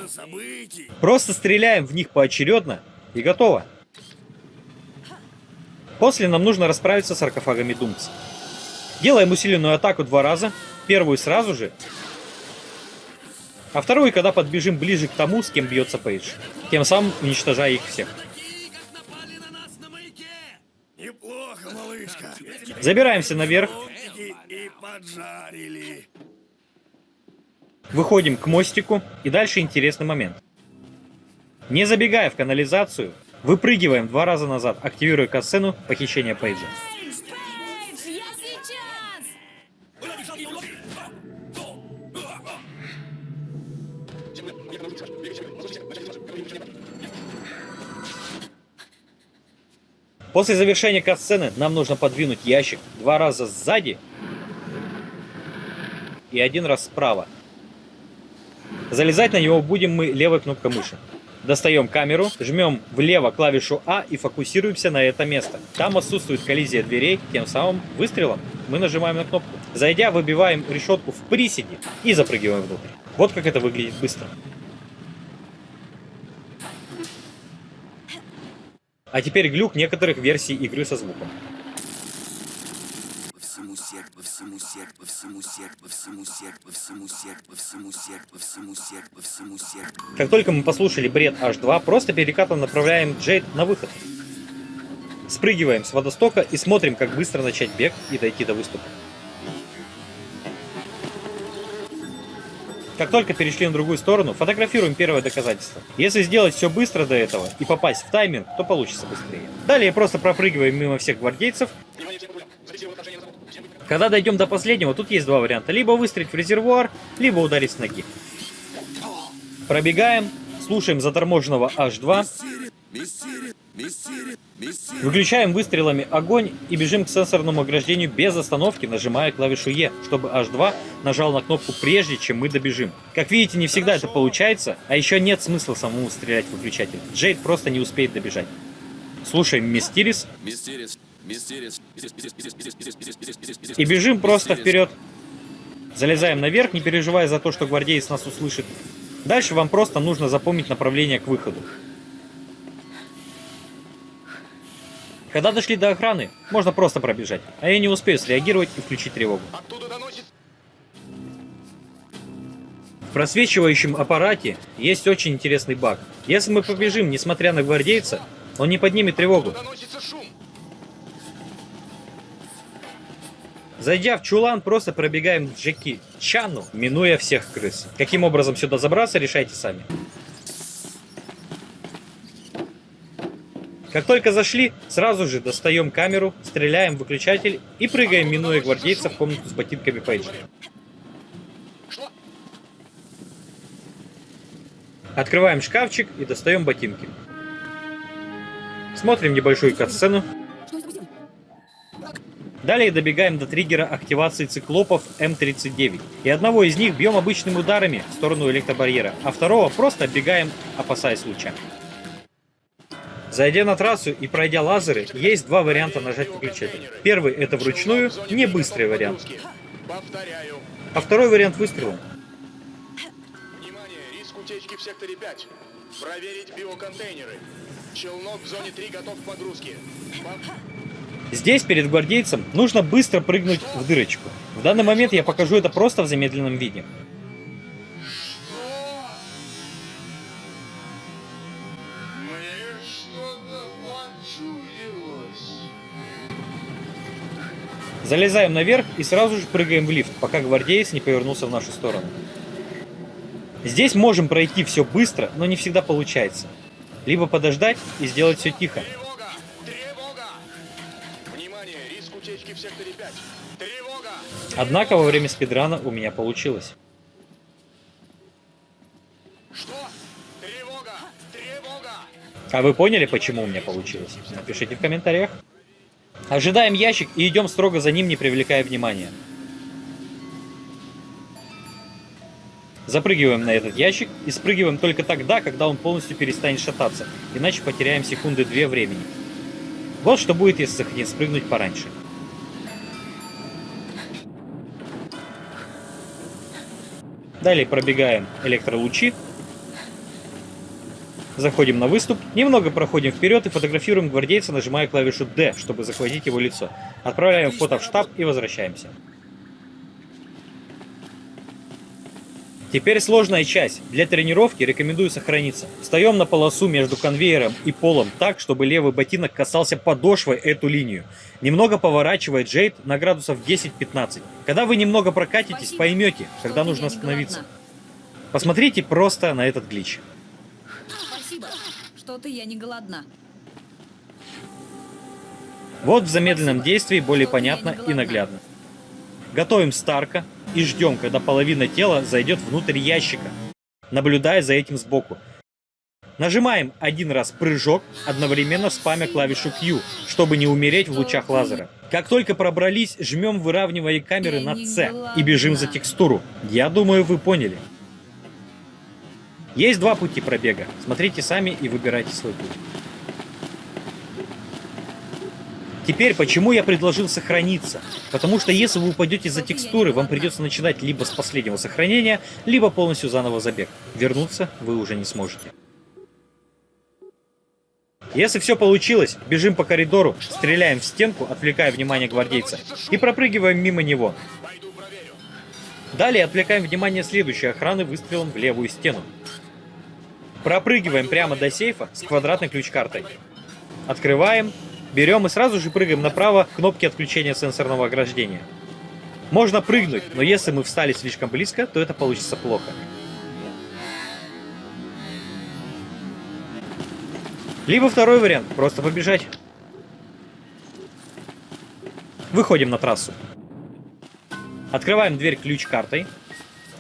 Speaker 4: Событий.
Speaker 1: Просто стреляем в них поочередно и готово. После нам нужно расправиться с саркофагами Думц. Делаем усиленную атаку 2 раза, первую сразу же, а вторую, когда подбежим ближе к тому, с кем бьется Пейдж, тем самым уничтожая их всех.
Speaker 4: Такие, как напали на нас на маяке. Неплохо, малышка.
Speaker 1: Забираемся наверх,
Speaker 4: И поджарили.
Speaker 1: выходим к мостику, и дальше интересный момент. Не забегая в канализацию, выпрыгиваем 2 раза назад, активируя катсцену похищения Пейджа.
Speaker 3: Пейдж, я сейчас!
Speaker 1: После завершения катсцены нам нужно подвинуть ящик 2 раза сзади и 1 раз справа. Залезать на него будем мы левой кнопкой мыши. Достаем камеру, жмем влево клавишу А и фокусируемся на это место. Там отсутствует коллизия дверей, тем самым выстрелом мы нажимаем на кнопку. Зайдя, выбиваем решетку в приседе и запрыгиваем внутрь. Вот как это выглядит быстро. А теперь глюк некоторых версий игры со звуком. Как только мы послушали бред H2, просто перекатом направляем Джейд на выход. Спрыгиваем с водостока и смотрим, как быстро начать бег и дойти до выступа. Как только перешли на другую сторону, фотографируем первое доказательство. Если сделать все быстро до этого и попасть в тайминг, то получится быстрее. Далее просто пропрыгиваем мимо всех гвардейцев. Когда дойдем до последнего, тут есть 2 варианта. Либо выстрелить в резервуар, либо ударить с ноги. Пробегаем, слушаем заторможенного H2. Выключаем выстрелами огонь и бежим к сенсорному ограждению без остановки, нажимая клавишу E, чтобы H2 нажал на кнопку прежде, чем мы добежим. Как видите, не всегда это получается, а еще нет смысла самому стрелять в выключатель. Джейд просто не успеет добежать. Слушаем Мистерис и бежим просто вперед. Залезаем наверх, не переживая за то, что гвардеец нас услышит. Дальше вам просто нужно запомнить направление к выходу. Когда дошли до охраны, можно просто пробежать, а я не успею среагировать и включить тревогу. В просвечивающем аппарате есть очень интересный баг. Если мы побежим, несмотря на гвардейца, он не поднимет тревогу. Зайдя в чулан, просто пробегаем в Джеки Чану, минуя всех крыс. Каким образом сюда забраться, решайте сами. Как только зашли, сразу же достаем камеру, стреляем в выключатель и прыгаем, минуя гвардейца, в комнату с ботинками Пейджа. Открываем шкафчик и достаем ботинки. Смотрим небольшую катсцену. Далее добегаем до триггера активации циклопов М39. И одного из них бьем обычными ударами в сторону электробарьера, а второго просто оббегаем, опасаясь луча. Зайдя на трассу и пройдя лазеры, есть два варианта нажать выключатель. Первый — это вручную, не быстрый вариант.
Speaker 2: Повторяю.
Speaker 1: А второй вариант — выстрелом.
Speaker 2: Внимание, риск утечки в секторе 5. Проверить биоконтейнеры. Челнок в зоне 3 готов к погрузке.
Speaker 1: Здесь перед гвардейцем нужно быстро прыгнуть в дырочку. В данный момент я покажу это просто в замедленном виде. Залезаем наверх и сразу же прыгаем в лифт, пока гвардеец не повернулся в нашу сторону. Здесь можем пройти все быстро, но не всегда получается. Либо подождать и сделать все тихо.
Speaker 2: Тревога! Тревога! Внимание, риск утечки в секторе 5. Тревога!
Speaker 1: Однако во время спидрана у меня получилось.
Speaker 2: Что? Тревога! Тревога!
Speaker 1: А вы поняли, почему у меня получилось? Напишите в комментариях. Ожидаем ящик и идем строго за ним, не привлекая внимания. Запрыгиваем на этот ящик и спрыгиваем только тогда, когда он полностью перестанет шататься, иначе потеряем секунды-две времени. Вот что будет, если захотеть спрыгнуть пораньше. Далее пробегаем электролучи. Заходим на выступ, немного проходим вперед и фотографируем гвардейца, нажимая клавишу D, чтобы захватить его лицо. Отправляем фото в штаб и возвращаемся. Теперь сложная часть. Для тренировки рекомендую сохраниться. Встаем на полосу между конвейером и полом так, чтобы левый ботинок касался подошвой эту линию. Немного поворачивая Джейд на градусов 10-15. Когда вы немного прокатитесь, поймете, когда нужно остановиться. Посмотрите просто на этот глич.
Speaker 3: Спасибо. Что-то я не голодна.
Speaker 1: Вот в замедленном действии более понятно и наглядно. Готовим Старка и ждем, когда половина тела зайдет внутрь ящика, наблюдая за этим сбоку. Нажимаем один раз прыжок, одновременно спамя клавишу Q, чтобы не умереть в лучах лазера. Как только пробрались, жмем выравнивая камеры на C и бежим за текстуру. Я думаю, вы поняли. Есть два пути пробега. Смотрите сами и выбирайте свой путь. Теперь, почему я предложил сохраниться? Потому что если вы упадете за текстуры, вам придется начинать либо с последнего сохранения, либо полностью заново забег. Вернуться вы уже не сможете. Если все получилось, бежим по коридору, стреляем в стенку, отвлекая внимание гвардейца, и пропрыгиваем мимо него. Далее отвлекаем внимание следующей охраны выстрелом в левую стену. Пропрыгиваем прямо до сейфа с квадратной ключ-картой. Открываем, берем и сразу же прыгаем направо к кнопке отключения сенсорного ограждения. Можно прыгнуть, но если мы встали слишком близко, то это получится плохо. Либо второй вариант, просто побежать. Выходим на трассу. Открываем дверь ключ-картой.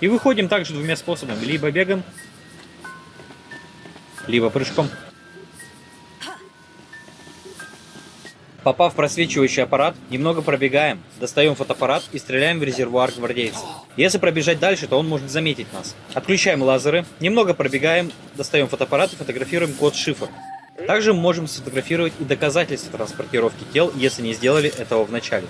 Speaker 1: И выходим также двумя способами. Либо бегом, либо прыжком. Попав в просвечивающий аппарат, немного пробегаем, достаем фотоаппарат и стреляем в резервуар гвардейца. Если пробежать дальше, то он может заметить нас. Отключаем лазеры, немного пробегаем, достаем фотоаппарат и фотографируем код-шифр. Также мы можем сфотографировать и доказательства транспортировки тел, если не сделали этого в начале.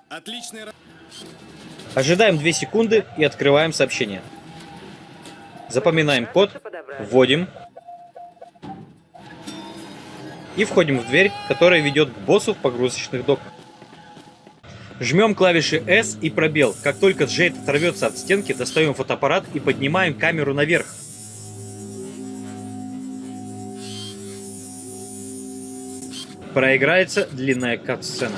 Speaker 5: Отличный.
Speaker 1: Ожидаем 2 секунды и открываем сообщение. Запоминаем код, вводим и входим в дверь, которая ведет к боссу в погрузочных доках. Жмем клавиши S и пробел. Как только Джейд оторвется от стенки, достаем фотоаппарат и поднимаем камеру наверх. Проиграется длинная кат-сцена.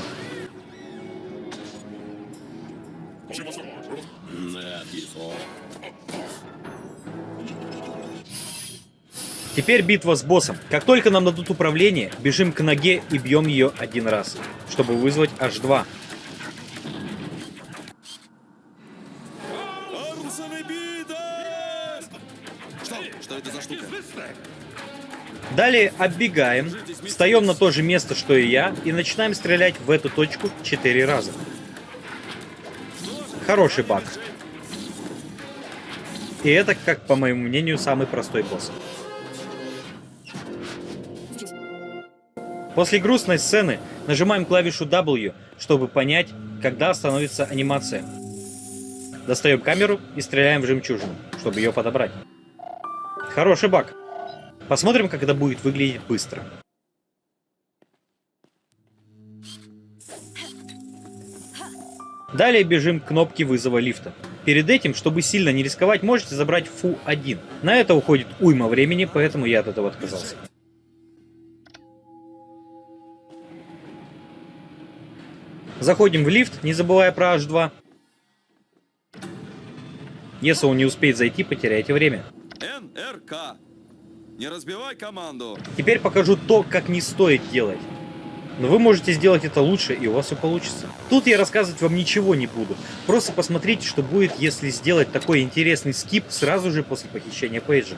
Speaker 1: Теперь битва с боссом. Как только нам дадут управление, бежим к ноге и бьем ее один раз, чтобы вызвать H2.
Speaker 5: Что это за штука?
Speaker 1: Далее оббегаем, встаем на то же место, что и я, и начинаем стрелять в эту точку 4 раза. Хороший баг. И это, как по моему мнению, самый простой босс. После грустной сцены нажимаем клавишу W, чтобы понять, когда остановится анимация. Достаем камеру и стреляем в жемчужину, чтобы ее подобрать. Хороший баг. Посмотрим, как это будет выглядеть быстро. Далее бежим к кнопке вызова лифта. Перед этим, чтобы сильно не рисковать, можете забрать Фу-1. На это уходит уйма времени, поэтому я от этого отказался. Заходим в лифт, не забывая про H2. Если он не успеет зайти, потеряйте время.
Speaker 5: НРК. Не разбивай команду.
Speaker 1: Теперь покажу то, как не стоит делать. Но вы можете сделать это лучше, и у вас все получится. Тут я рассказывать вам ничего не буду. Просто посмотрите, что будет, если сделать такой интересный скип сразу же после похищения Пейджа.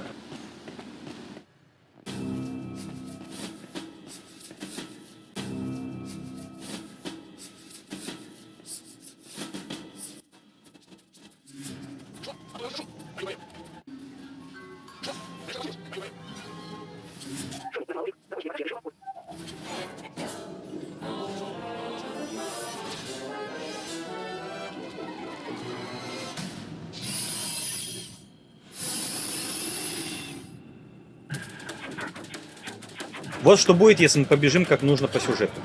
Speaker 1: Вот что будет, если мы побежим как нужно по сюжету.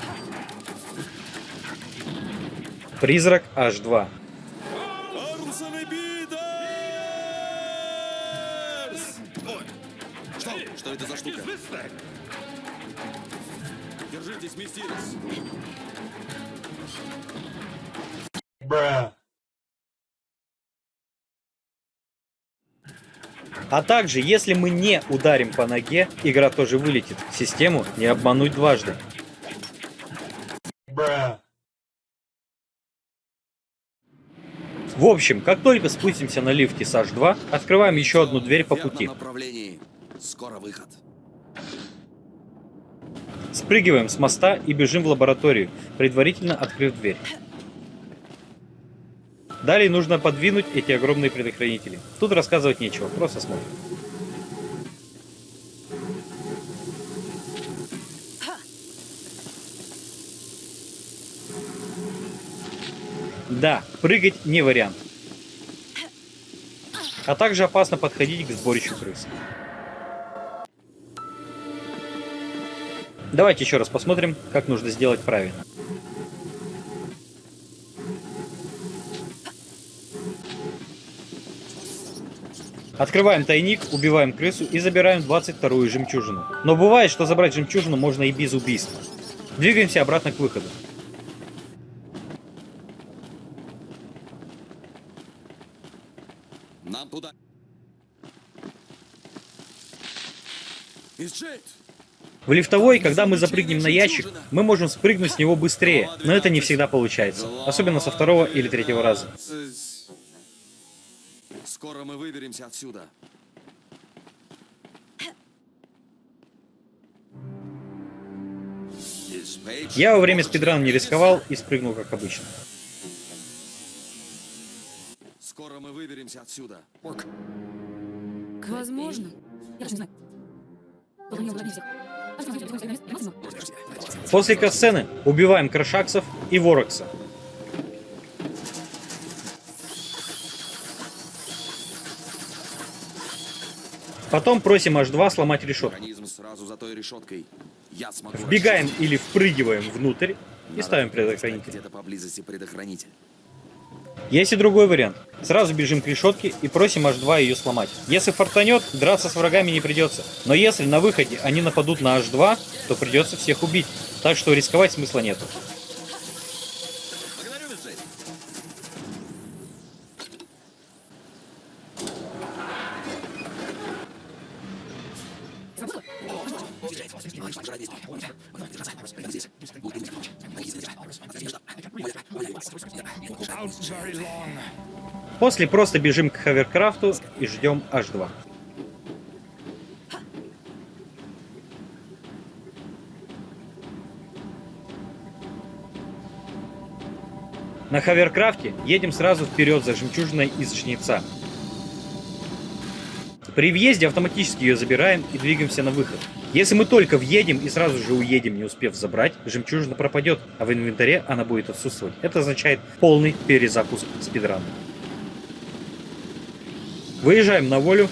Speaker 1: Призрак H2.
Speaker 5: Что это за штука? Держитесь, мистирис.
Speaker 1: А также, если мы не ударим по ноге, игра тоже вылетит. Систему не обмануть дважды. В общем, как только спустимся на лифте с H2, открываем еще одну дверь по пути.
Speaker 5: Направлении. Скоро выход.
Speaker 1: Спрыгиваем с моста и бежим в лабораторию, предварительно открыв дверь. Далее нужно подвинуть эти огромные предохранители. Тут рассказывать нечего, просто смотрим. Да, прыгать не вариант. А также опасно подходить к сборищу крыс. Давайте еще раз посмотрим, как нужно сделать правильно. Открываем тайник, убиваем крысу и забираем 22-ю жемчужину. Но бывает, что забрать жемчужину можно и без убийства. Двигаемся обратно к выходу.
Speaker 5: Нам туда.
Speaker 1: В лифтовой, когда мы запрыгнем на ящик, мы можем спрыгнуть с него быстрее, но это не всегда получается. Особенно со второго или третьего раза.
Speaker 5: Скоро мы выберемся отсюда.
Speaker 1: Я во время спидрана не рисковал и спрыгнул как обычно.
Speaker 5: Скоро мы выберемся отсюда.
Speaker 3: Возможно. Я даже не знаю. Только не угодите.
Speaker 1: После катсцены убиваем Крашаксов и Ворокса. Потом просим H2 сломать решетку.
Speaker 5: Механизм сразу за той решеткой. Я смогу.
Speaker 1: Вбегаем или впрыгиваем внутрь и
Speaker 5: Надо
Speaker 1: ставим
Speaker 5: поставить
Speaker 1: предохранитель.
Speaker 5: Где-то поблизости предохранитель.
Speaker 1: Есть и другой вариант. Сразу бежим к решетке и просим H2 ее сломать. Если фартанет, драться с врагами не придется. Но если на выходе они нападут на H2, то придется всех убить. Так что рисковать смысла нету.
Speaker 5: Благодарю, мисс Джейд.
Speaker 1: После просто бежим к ховеркрафту и ждем H2. На ховеркрафте едем сразу вперед за жемчужиной из жнеца. При въезде автоматически ее забираем и двигаемся на выход. Если мы только въедем и сразу же уедем, не успев забрать, жемчужина пропадет, а в инвентаре она будет отсутствовать. Это означает полный перезапуск спидрана. Выезжаем на волю.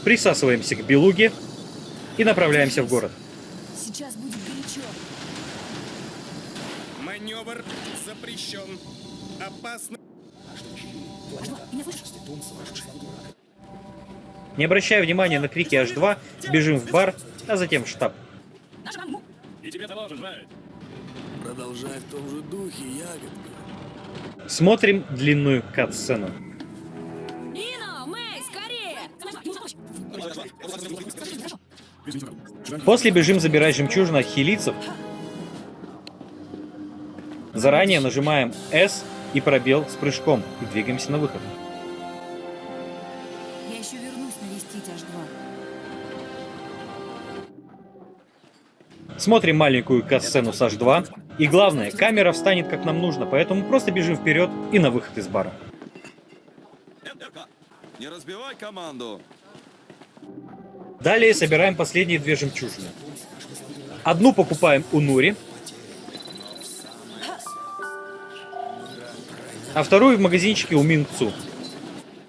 Speaker 1: Присасываемся к белуге и направляемся в город.
Speaker 3: Сейчас будет горячо.
Speaker 4: Маневр запрещен. Опасно.
Speaker 1: Не обращая внимания на крики H2, бежим в бар, а затем в штаб.
Speaker 4: И тебе тоже знают.
Speaker 2: Продолжай в том же духе, ягодка.
Speaker 1: Смотрим длинную кат-сцену.
Speaker 3: Ино, Мэй, скорее!
Speaker 1: После бежим забирать жемчужину от хилийцев. Заранее нажимаем S и пробел с прыжком и двигаемся на выход.
Speaker 3: Я еще вернусь навестить H2.
Speaker 1: Смотрим маленькую кат-сцену с H2. И главное, камера встанет как нам нужно, поэтому просто бежим вперед и на выход из бара.
Speaker 5: Не разбивай команду.
Speaker 1: Далее собираем последние две жемчужины. Одну покупаем у Нури, а вторую в магазинчике у Минцу.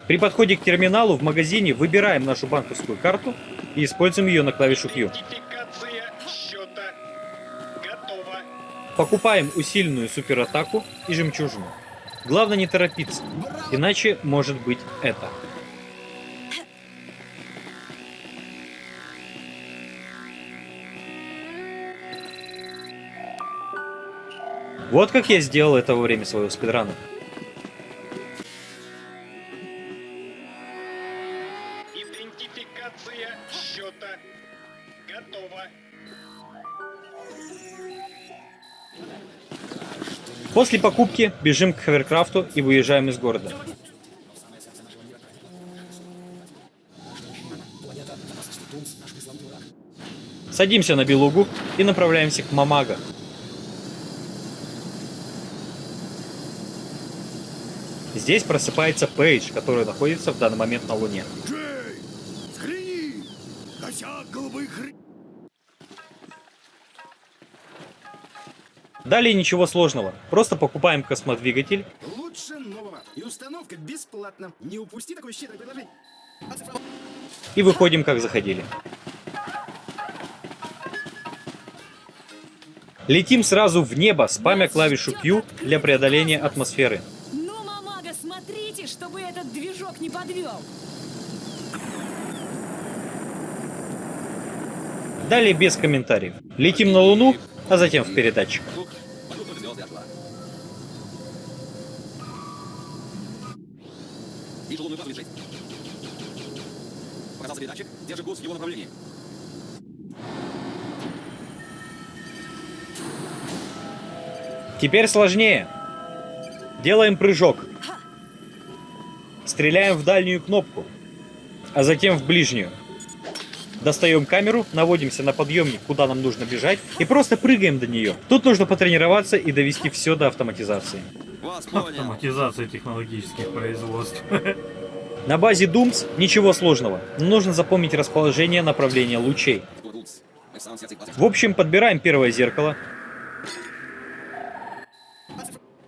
Speaker 1: При подходе к терминалу в магазине выбираем нашу банковскую карту и используем ее на клавишу Q.
Speaker 4: Идентификация счета готова.
Speaker 1: Покупаем усиленную суператаку и жемчужину. Главное не торопиться, иначе может быть это. Вот как я сделал это во время своего спидрана.
Speaker 4: Идентификация счета готова.
Speaker 1: После покупки бежим к ховеркрафту и выезжаем из города. Садимся на белугу и направляемся к Мамага. Здесь просыпается Пейдж, который находится в данный момент на Луне.
Speaker 2: Джей, взгляни! Косяк голубых
Speaker 1: Далее ничего сложного. Просто покупаем космодвигатель
Speaker 7: Лучше нового. И установка бесплатна. Не упусти такое щедрое предложение.
Speaker 1: и выходим, как заходили. Летим сразу в небо, спамя клавишу Q для преодоления атмосферы.
Speaker 3: Ну, мамага, смотрите, чтобы этот движок не подвел.
Speaker 1: Далее без комментариев. Летим на Луну, а затем в передатчик.
Speaker 5: Вокруг звезды отла. Вижу лунную фазу, Джейд. Показался передатчик. Держи курс в его направлении.
Speaker 1: Теперь сложнее. Делаем прыжок. Стреляем в дальнюю кнопку, а затем в ближнюю. Достаем камеру, наводимся на подъемник, куда нам нужно бежать, и просто прыгаем до нее. Тут нужно потренироваться и довести все до автоматизации.
Speaker 5: Вас понял.
Speaker 1: Автоматизация технологических производств. На базе Думс ничего сложного. Нужно запомнить расположение направления лучей. В общем, подбираем первое зеркало,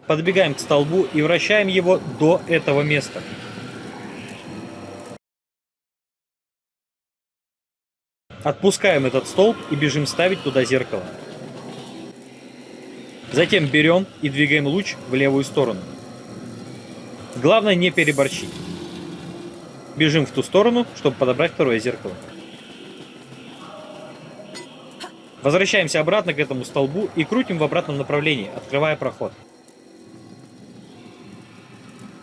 Speaker 1: подбегаем к столбу и вращаем его до этого места. Отпускаем этот столб и бежим ставить туда зеркало. Затем берем и двигаем луч в левую сторону. Главное не переборщить. Бежим в ту сторону, чтобы подобрать второе зеркало. Возвращаемся обратно к этому столбу и крутим в обратном направлении, открывая проход.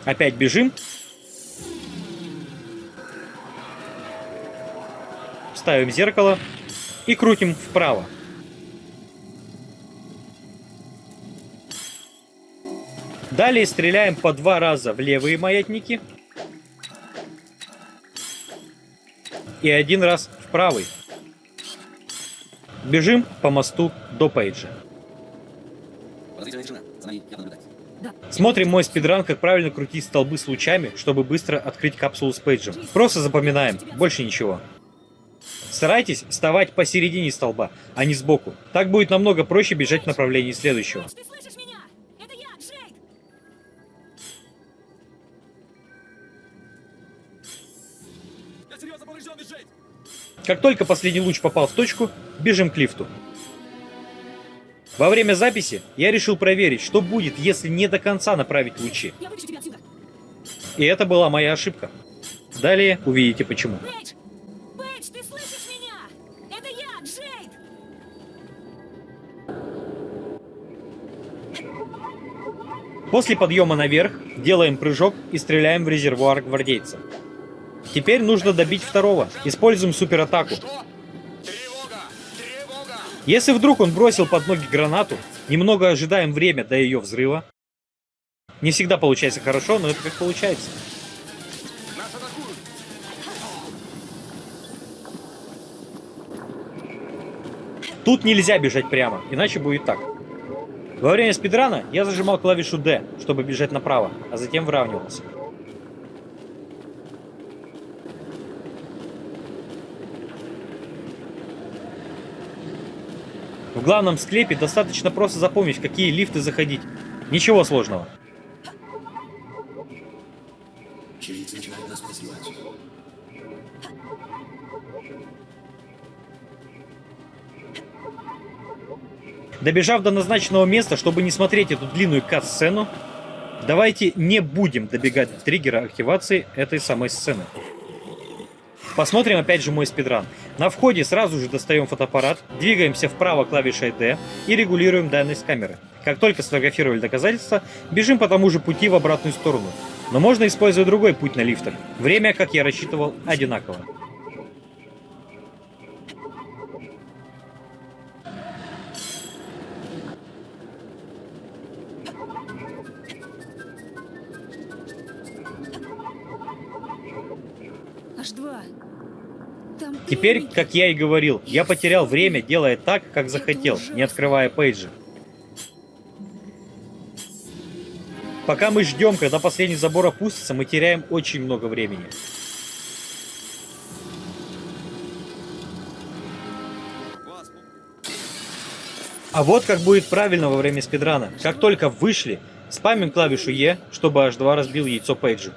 Speaker 1: Опять бежим. Ставим зеркало и крутим вправо. Далее стреляем по 2 раза в левые маятники и 1 раз в правый. Бежим по мосту до Пейджа.
Speaker 5: Подозрительная тишина. За нами явно наблюдать.
Speaker 1: Смотрим мой спидран, как правильно крутить столбы с лучами, чтобы быстро открыть капсулу с Пейджем. Просто запоминаем, больше ничего. Старайтесь вставать посередине столба, а не сбоку. Так будет намного проще бежать в направлении следующего.
Speaker 3: Ты слышишь меня? Это я, Джейд!
Speaker 5: Я серьезно поврежден, Джейд!
Speaker 1: Как только последний луч попал в точку, бежим к лифту. Во время записи я решил проверить, что будет, если не до конца направить лучи.
Speaker 3: Я вытащу тебя отсюда!
Speaker 1: И это была моя ошибка. Далее увидите почему.
Speaker 3: Пейдж! Пейдж, ты слышишь меня? Это я, Джейд!
Speaker 1: После подъема наверх делаем прыжок и стреляем в резервуар гвардейца. Теперь нужно добить второго. Используем суператаку. Если вдруг он бросил под ноги гранату, немного ожидаем время до ее взрыва. Не всегда получается хорошо, но это как получается. Тут нельзя бежать прямо, иначе будет так. Во время спидрана я зажимал клавишу D, чтобы бежать направо, а затем выравнивался. В главном склепе достаточно просто запомнить, в какие лифты заходить. Ничего сложного.
Speaker 7: Чилийцы начинают нас прозевать.
Speaker 1: Добежав до назначенного места, чтобы не смотреть эту длинную кат-сцену, давайте не будем добегать до триггера активации этой самой сцены. Посмотрим опять же мой спидран. На входе сразу же достаем фотоаппарат, двигаемся вправо клавишей D и регулируем дальность камеры. Как только сфотографировали доказательства, бежим по тому же пути в обратную сторону. Но можно использовать другой путь на лифтах. Время, как я рассчитывал, одинаково.
Speaker 3: H2. Там
Speaker 1: Теперь,
Speaker 3: клиники.
Speaker 1: как я и говорил, я потерял время, делая так, как захотел, не открывая пейджи. Пока мы ждем, когда последний забор опустится, мы теряем очень много времени. А вот как будет правильно во время спидрана. Как только вышли, спамим клавишу E, чтобы H2 разбил яйцо Пейджу.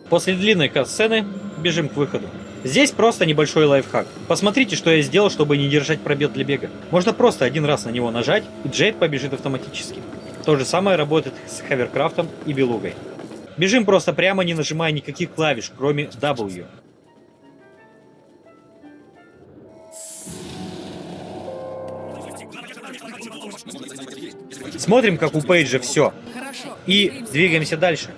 Speaker 1: После длинной кат-сцены бежим к выходу. Здесь просто небольшой лайфхак. Посмотрите, что я сделал, чтобы не держать пробел для бега. Можно просто один раз на него нажать, и Джейд побежит автоматически. То же самое работает с Хаверкрафтом и Белугой. Бежим просто прямо, не нажимая никаких клавиш, кроме W. Смотрим, как у Пейджа все.
Speaker 3: Хорошо.
Speaker 1: И двигаемся дальше.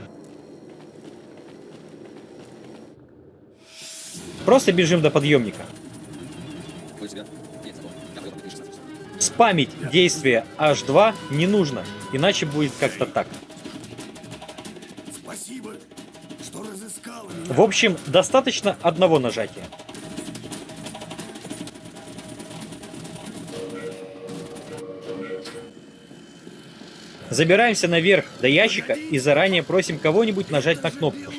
Speaker 1: Просто бежим до подъемника. Спамить действие H2 не нужно, иначе будет как-то так.
Speaker 2: Спасибо, что разыскала меня.
Speaker 1: В общем, достаточно одного нажатия. Забираемся наверх до ящика и заранее просим кого-нибудь нажать на кнопку.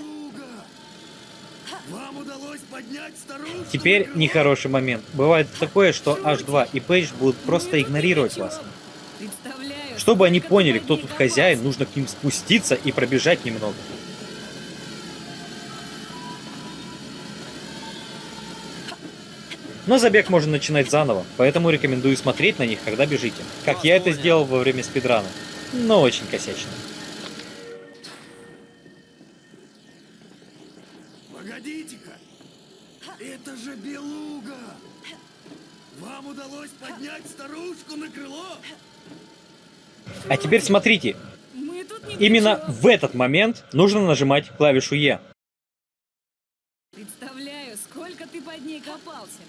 Speaker 2: Вам удалось поднять старуху?
Speaker 1: Теперь нехороший момент. Бывает такое, что H2 и Пейдж будут просто игнорировать вас.
Speaker 3: Представляю,
Speaker 1: Чтобы они
Speaker 3: сколько
Speaker 1: поняли,
Speaker 3: ты
Speaker 1: кто
Speaker 3: под
Speaker 1: тут
Speaker 3: ней
Speaker 1: хозяин,
Speaker 3: копался.
Speaker 1: нужно к ним спуститься и пробежать немного. Но забег можно начинать заново, поэтому рекомендую смотреть на них, когда бежите. Как я это сделал во время спидрана. Но очень косячно.
Speaker 4: Погодите-ка! Это же белуга! Вам удалось поднять старушку на крыло?
Speaker 1: А теперь смотрите,
Speaker 3: Мы тут ни при
Speaker 1: именно
Speaker 3: чем.
Speaker 1: в этот момент нужно нажимать клавишу Е.
Speaker 3: Представляю, сколько ты под ней копался.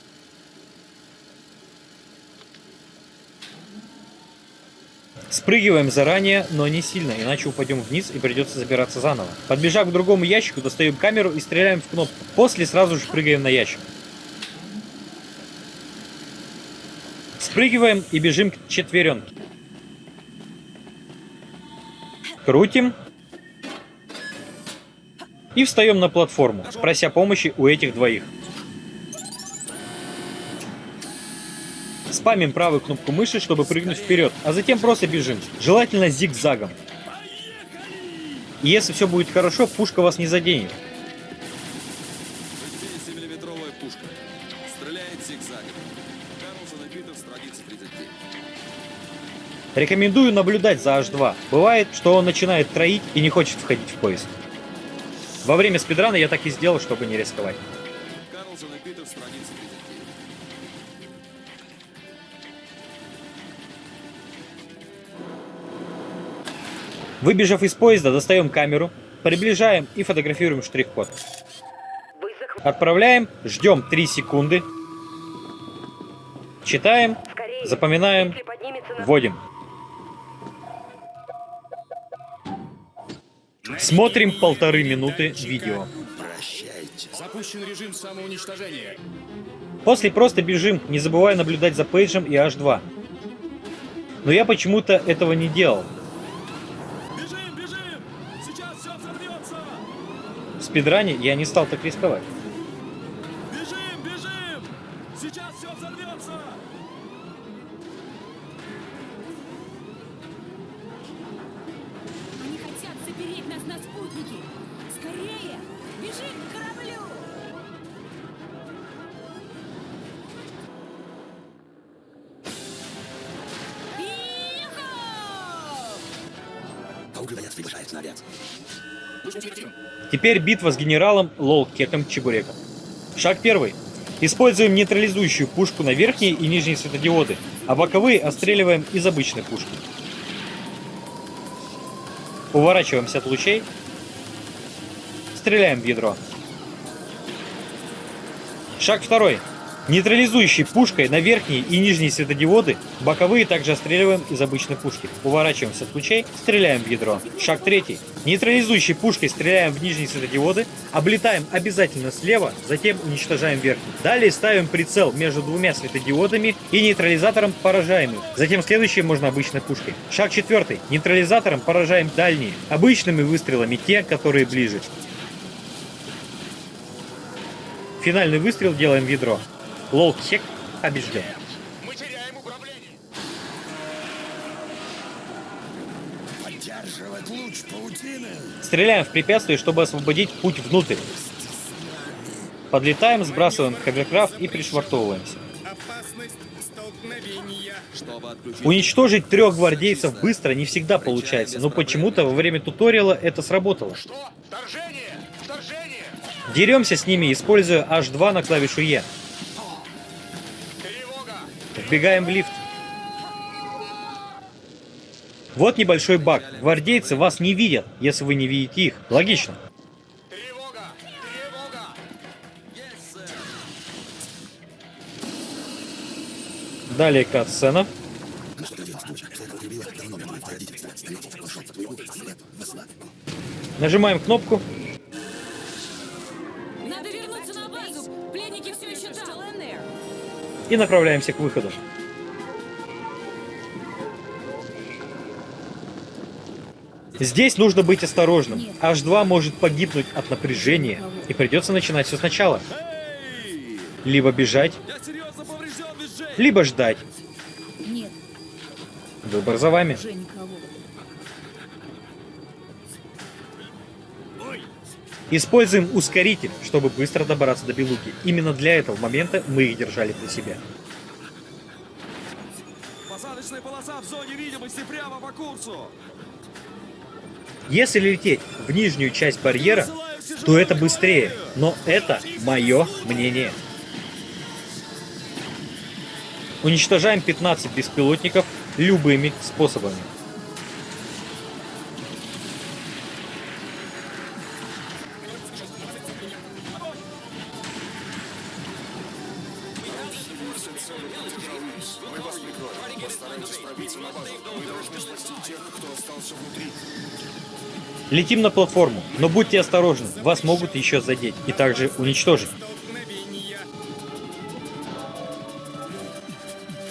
Speaker 1: Спрыгиваем заранее, но не сильно, иначе упадем вниз и придется забираться заново. Подбежав к другому ящику, достаем камеру и стреляем в кнопку. После сразу же прыгаем на ящик. Спрыгиваем и бежим к четверенке. Крутим. И встаем на платформу, прося помощи у этих двоих. Спамим правую кнопку мыши, чтобы прыгнуть вперед, а затем просто бежим, желательно зигзагом. И если все будет хорошо, пушка вас не заденет.
Speaker 5: 60-миллиметровая пушка. Стреляет зигзагом. Карлсон и Питер, страница 39.
Speaker 1: Рекомендую наблюдать за H2. Бывает, что он начинает троить и не хочет входить в поиск. Во время спидрана я так и сделал, чтобы не рисковать.
Speaker 5: Карлсон и Питер, страница 39.
Speaker 1: Выбежав из поезда, достаем камеру, приближаем и фотографируем штрих-код.
Speaker 6: Вы
Speaker 1: Отправляем, ждем 3 секунды. Читаем,
Speaker 6: скорее.
Speaker 1: запоминаем,
Speaker 6: Если поднимется на...
Speaker 1: вводим. Смотрим 1,5 минуты видео.
Speaker 7: Прощайте. Запущен режим самоуничтожения.
Speaker 1: После просто бежим, не забывая наблюдать за Пейджем и H2. Но я почему-то этого не делал.
Speaker 4: Бежим, бежим! Сейчас все взорвется!
Speaker 1: В спидране я не стал так рисковать.
Speaker 4: Бежим, бежим! Сейчас все взорвется!
Speaker 3: Они хотят запереть нас на спутнике. Скорее! Бежим к кораблю!
Speaker 5: Паук боец приглашает на обед.
Speaker 1: Теперь битва с генералом Лол Кеком Чебуреком. Шаг 1. Используем нейтрализующую пушку на верхние и нижние светодиоды, а боковые отстреливаем из обычной пушки. Уворачиваемся от лучей. Стреляем в ядро. Шаг 2. Нейтрализующей пушкой на верхние и нижние светодиоды, боковые также отстреливаем из обычной пушки. Уворачиваемся от лучей, стреляем в ядро. Шаг 3. Нейтрализующей пушкой стреляем в нижние светодиоды, облетаем обязательно слева, затем уничтожаем верхний. Далее ставим прицел между двумя светодиодами и нейтрализатором поражаем их. Затем следующее можно обычной пушкой. Шаг 4. Нейтрализатором поражаем дальние, обычными выстрелами те, которые ближе. Финальный выстрел делаем в ядро. Лол Кек побежден.
Speaker 4: Мы теряем управление!
Speaker 7: Поддерживать луч паутины.
Speaker 1: Стреляем в препятствие, чтобы освободить путь внутрь. Подлетаем, сбрасываем ховеркрафт и пришвартовываемся.
Speaker 7: Опасность столкновения.
Speaker 5: Чтобы отключить...
Speaker 1: Уничтожить 3 гвардейцев быстро не всегда получается, но почему-то во время туториала это сработало.
Speaker 4: Что? Вторжение! Вторжение!
Speaker 1: Деремся с ними, используя H2 на клавишу Е.
Speaker 4: Тревога!
Speaker 1: Вбегаем в лифт. Вот небольшой баг. Гвардейцы вас не видят, если вы не видите их. Логично.
Speaker 4: Тревога! Тревога!
Speaker 5: Есть, сэр.
Speaker 1: Далее кат-сцена. Нажимаем кнопку.
Speaker 3: Надо вернуться на базу! Пленники все еще там!
Speaker 1: И направляемся к выходу. Здесь нужно быть осторожным. H2 может погибнуть от напряжения, и придется начинать все сначала.
Speaker 4: Эй!
Speaker 1: Либо бежать,
Speaker 5: Я серьезно поврежден, без Джей!
Speaker 1: либо ждать.
Speaker 3: Нет,
Speaker 1: Выбор за вами.
Speaker 3: уже никого.
Speaker 1: Используем ускоритель, чтобы быстро добраться до Белуги. Именно для этого момента мы их держали при себе.
Speaker 5: Посадочная полоса в зоне видимости прямо по курсу!
Speaker 1: Если лететь в нижнюю часть барьера, то это быстрее. Но это мое мнение. Уничтожаем 15 беспилотников любыми способами. Летим на платформу, но будьте осторожны, вас могут еще задеть и также уничтожить.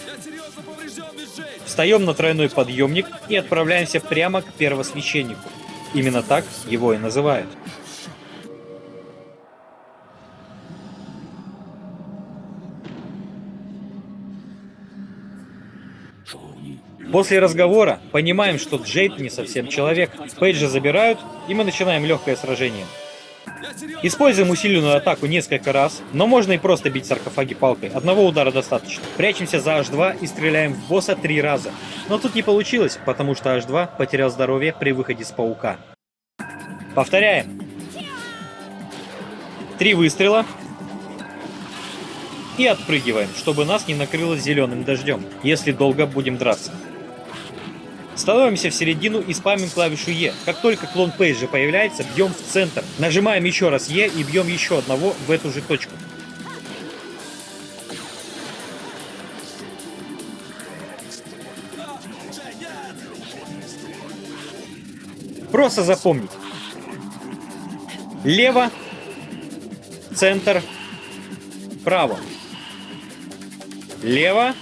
Speaker 5: Я серьезно поврежден, без Джей!
Speaker 1: Встаем на тройной подъемник и отправляемся прямо к первосвященнику. Именно так его и называют. После разговора понимаем, что Джейд не совсем человек. Пейджа забирают, и мы начинаем легкое сражение.
Speaker 5: Я серьезно...
Speaker 1: Используем усиленную атаку несколько раз, но можно и просто бить саркофаги палкой. Одного удара достаточно. Прячемся за H2 и стреляем в босса 3 раза. Но тут не получилось, потому что H2 потерял здоровье при выходе с паука. Повторяем. 3 выстрела. И отпрыгиваем, чтобы нас не накрыло зеленым дождем, если долго будем драться. Становимся в середину и спамим клавишу E. Как только клон Пейджа появляется, бьем в центр. Нажимаем еще раз E и бьем еще одного в эту же точку. Просто запомнить. Лево, центр, право. Лево,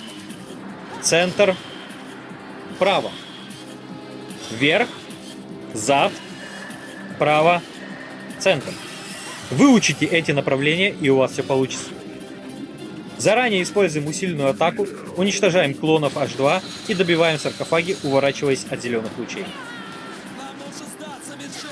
Speaker 1: центр, право. Вверх, зад, право, центр. Выучите эти направления, и у вас все получится. Заранее используем усиленную атаку, уничтожаем клонов H2 и добиваем саркофаги, уворачиваясь от зеленых лучей.
Speaker 5: Нам лучше сдаться, без Джей!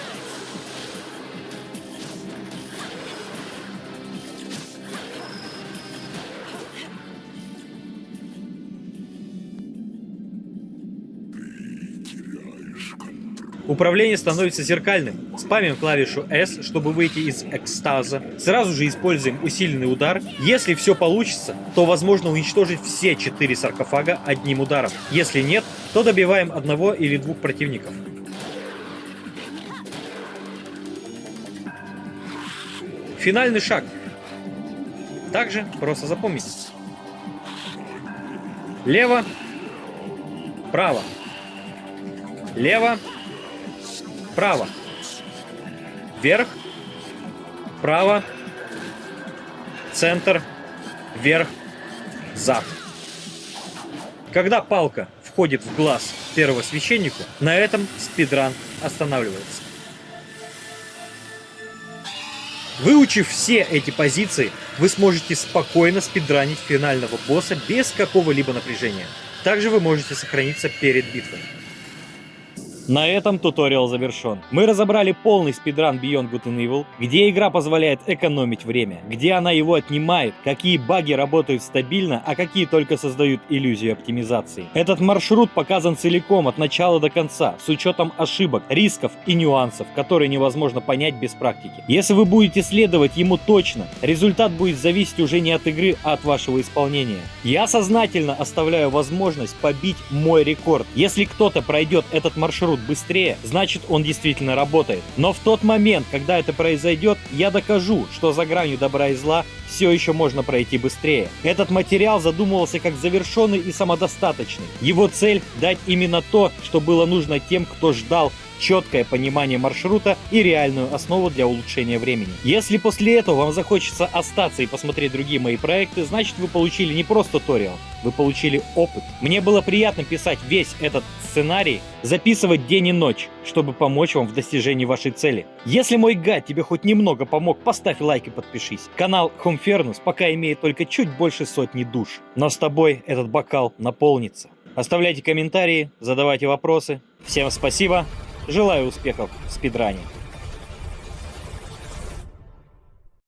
Speaker 1: Управление становится зеркальным. Спамим клавишу S, чтобы выйти из экстаза. Сразу же используем усиленный удар. Если все получится, то возможно уничтожить все 4 саркофага одним ударом. Если нет, то добиваем одного или двух противников. Финальный шаг. Также просто запомните. Лево, право. Лево, право. Вверх, право, центр, вверх, зад. Когда палка входит в глаз первосвященнику, на этом спидран останавливается. Выучив все эти позиции, вы сможете спокойно спидранить финального босса без какого-либо напряжения. Также вы можете сохраниться перед битвой. На этом туториал завершен. Мы разобрали полный спидран Beyond Good and Evil, где игра позволяет экономить время, где она его отнимает, какие баги работают стабильно, а какие только создают иллюзию оптимизации. Этот маршрут показан целиком от начала до конца, с учетом ошибок, рисков и нюансов, которые невозможно понять без практики. Если вы будете следовать ему точно, результат будет зависеть уже не от игры, а от вашего исполнения. Я сознательно оставляю возможность побить мой рекорд. Если кто-то пройдет этот маршрут быстрее, значит он действительно работает. Но в тот момент, когда это произойдет, я докажу, что за гранью добра и зла все еще можно пройти быстрее. Этот материал задумывался как завершенный и самодостаточный. Его цель — дать именно то, что было нужно тем, кто ждал четкое понимание маршрута и реальную основу для улучшения времени. Если после этого вам захочется остаться и посмотреть другие мои проекты, значит вы получили не просто туториал, вы получили опыт. Мне было приятно писать весь этот сценарий, записывать день и ночь, чтобы помочь вам в достижении вашей цели. Если мой гайд тебе хоть немного помог, поставь лайк и подпишись. Канал Homefairness пока имеет только чуть больше 100 душ, но с тобой этот бокал наполнится. Оставляйте комментарии, задавайте вопросы. Всем спасибо, желаю успехов в спидране.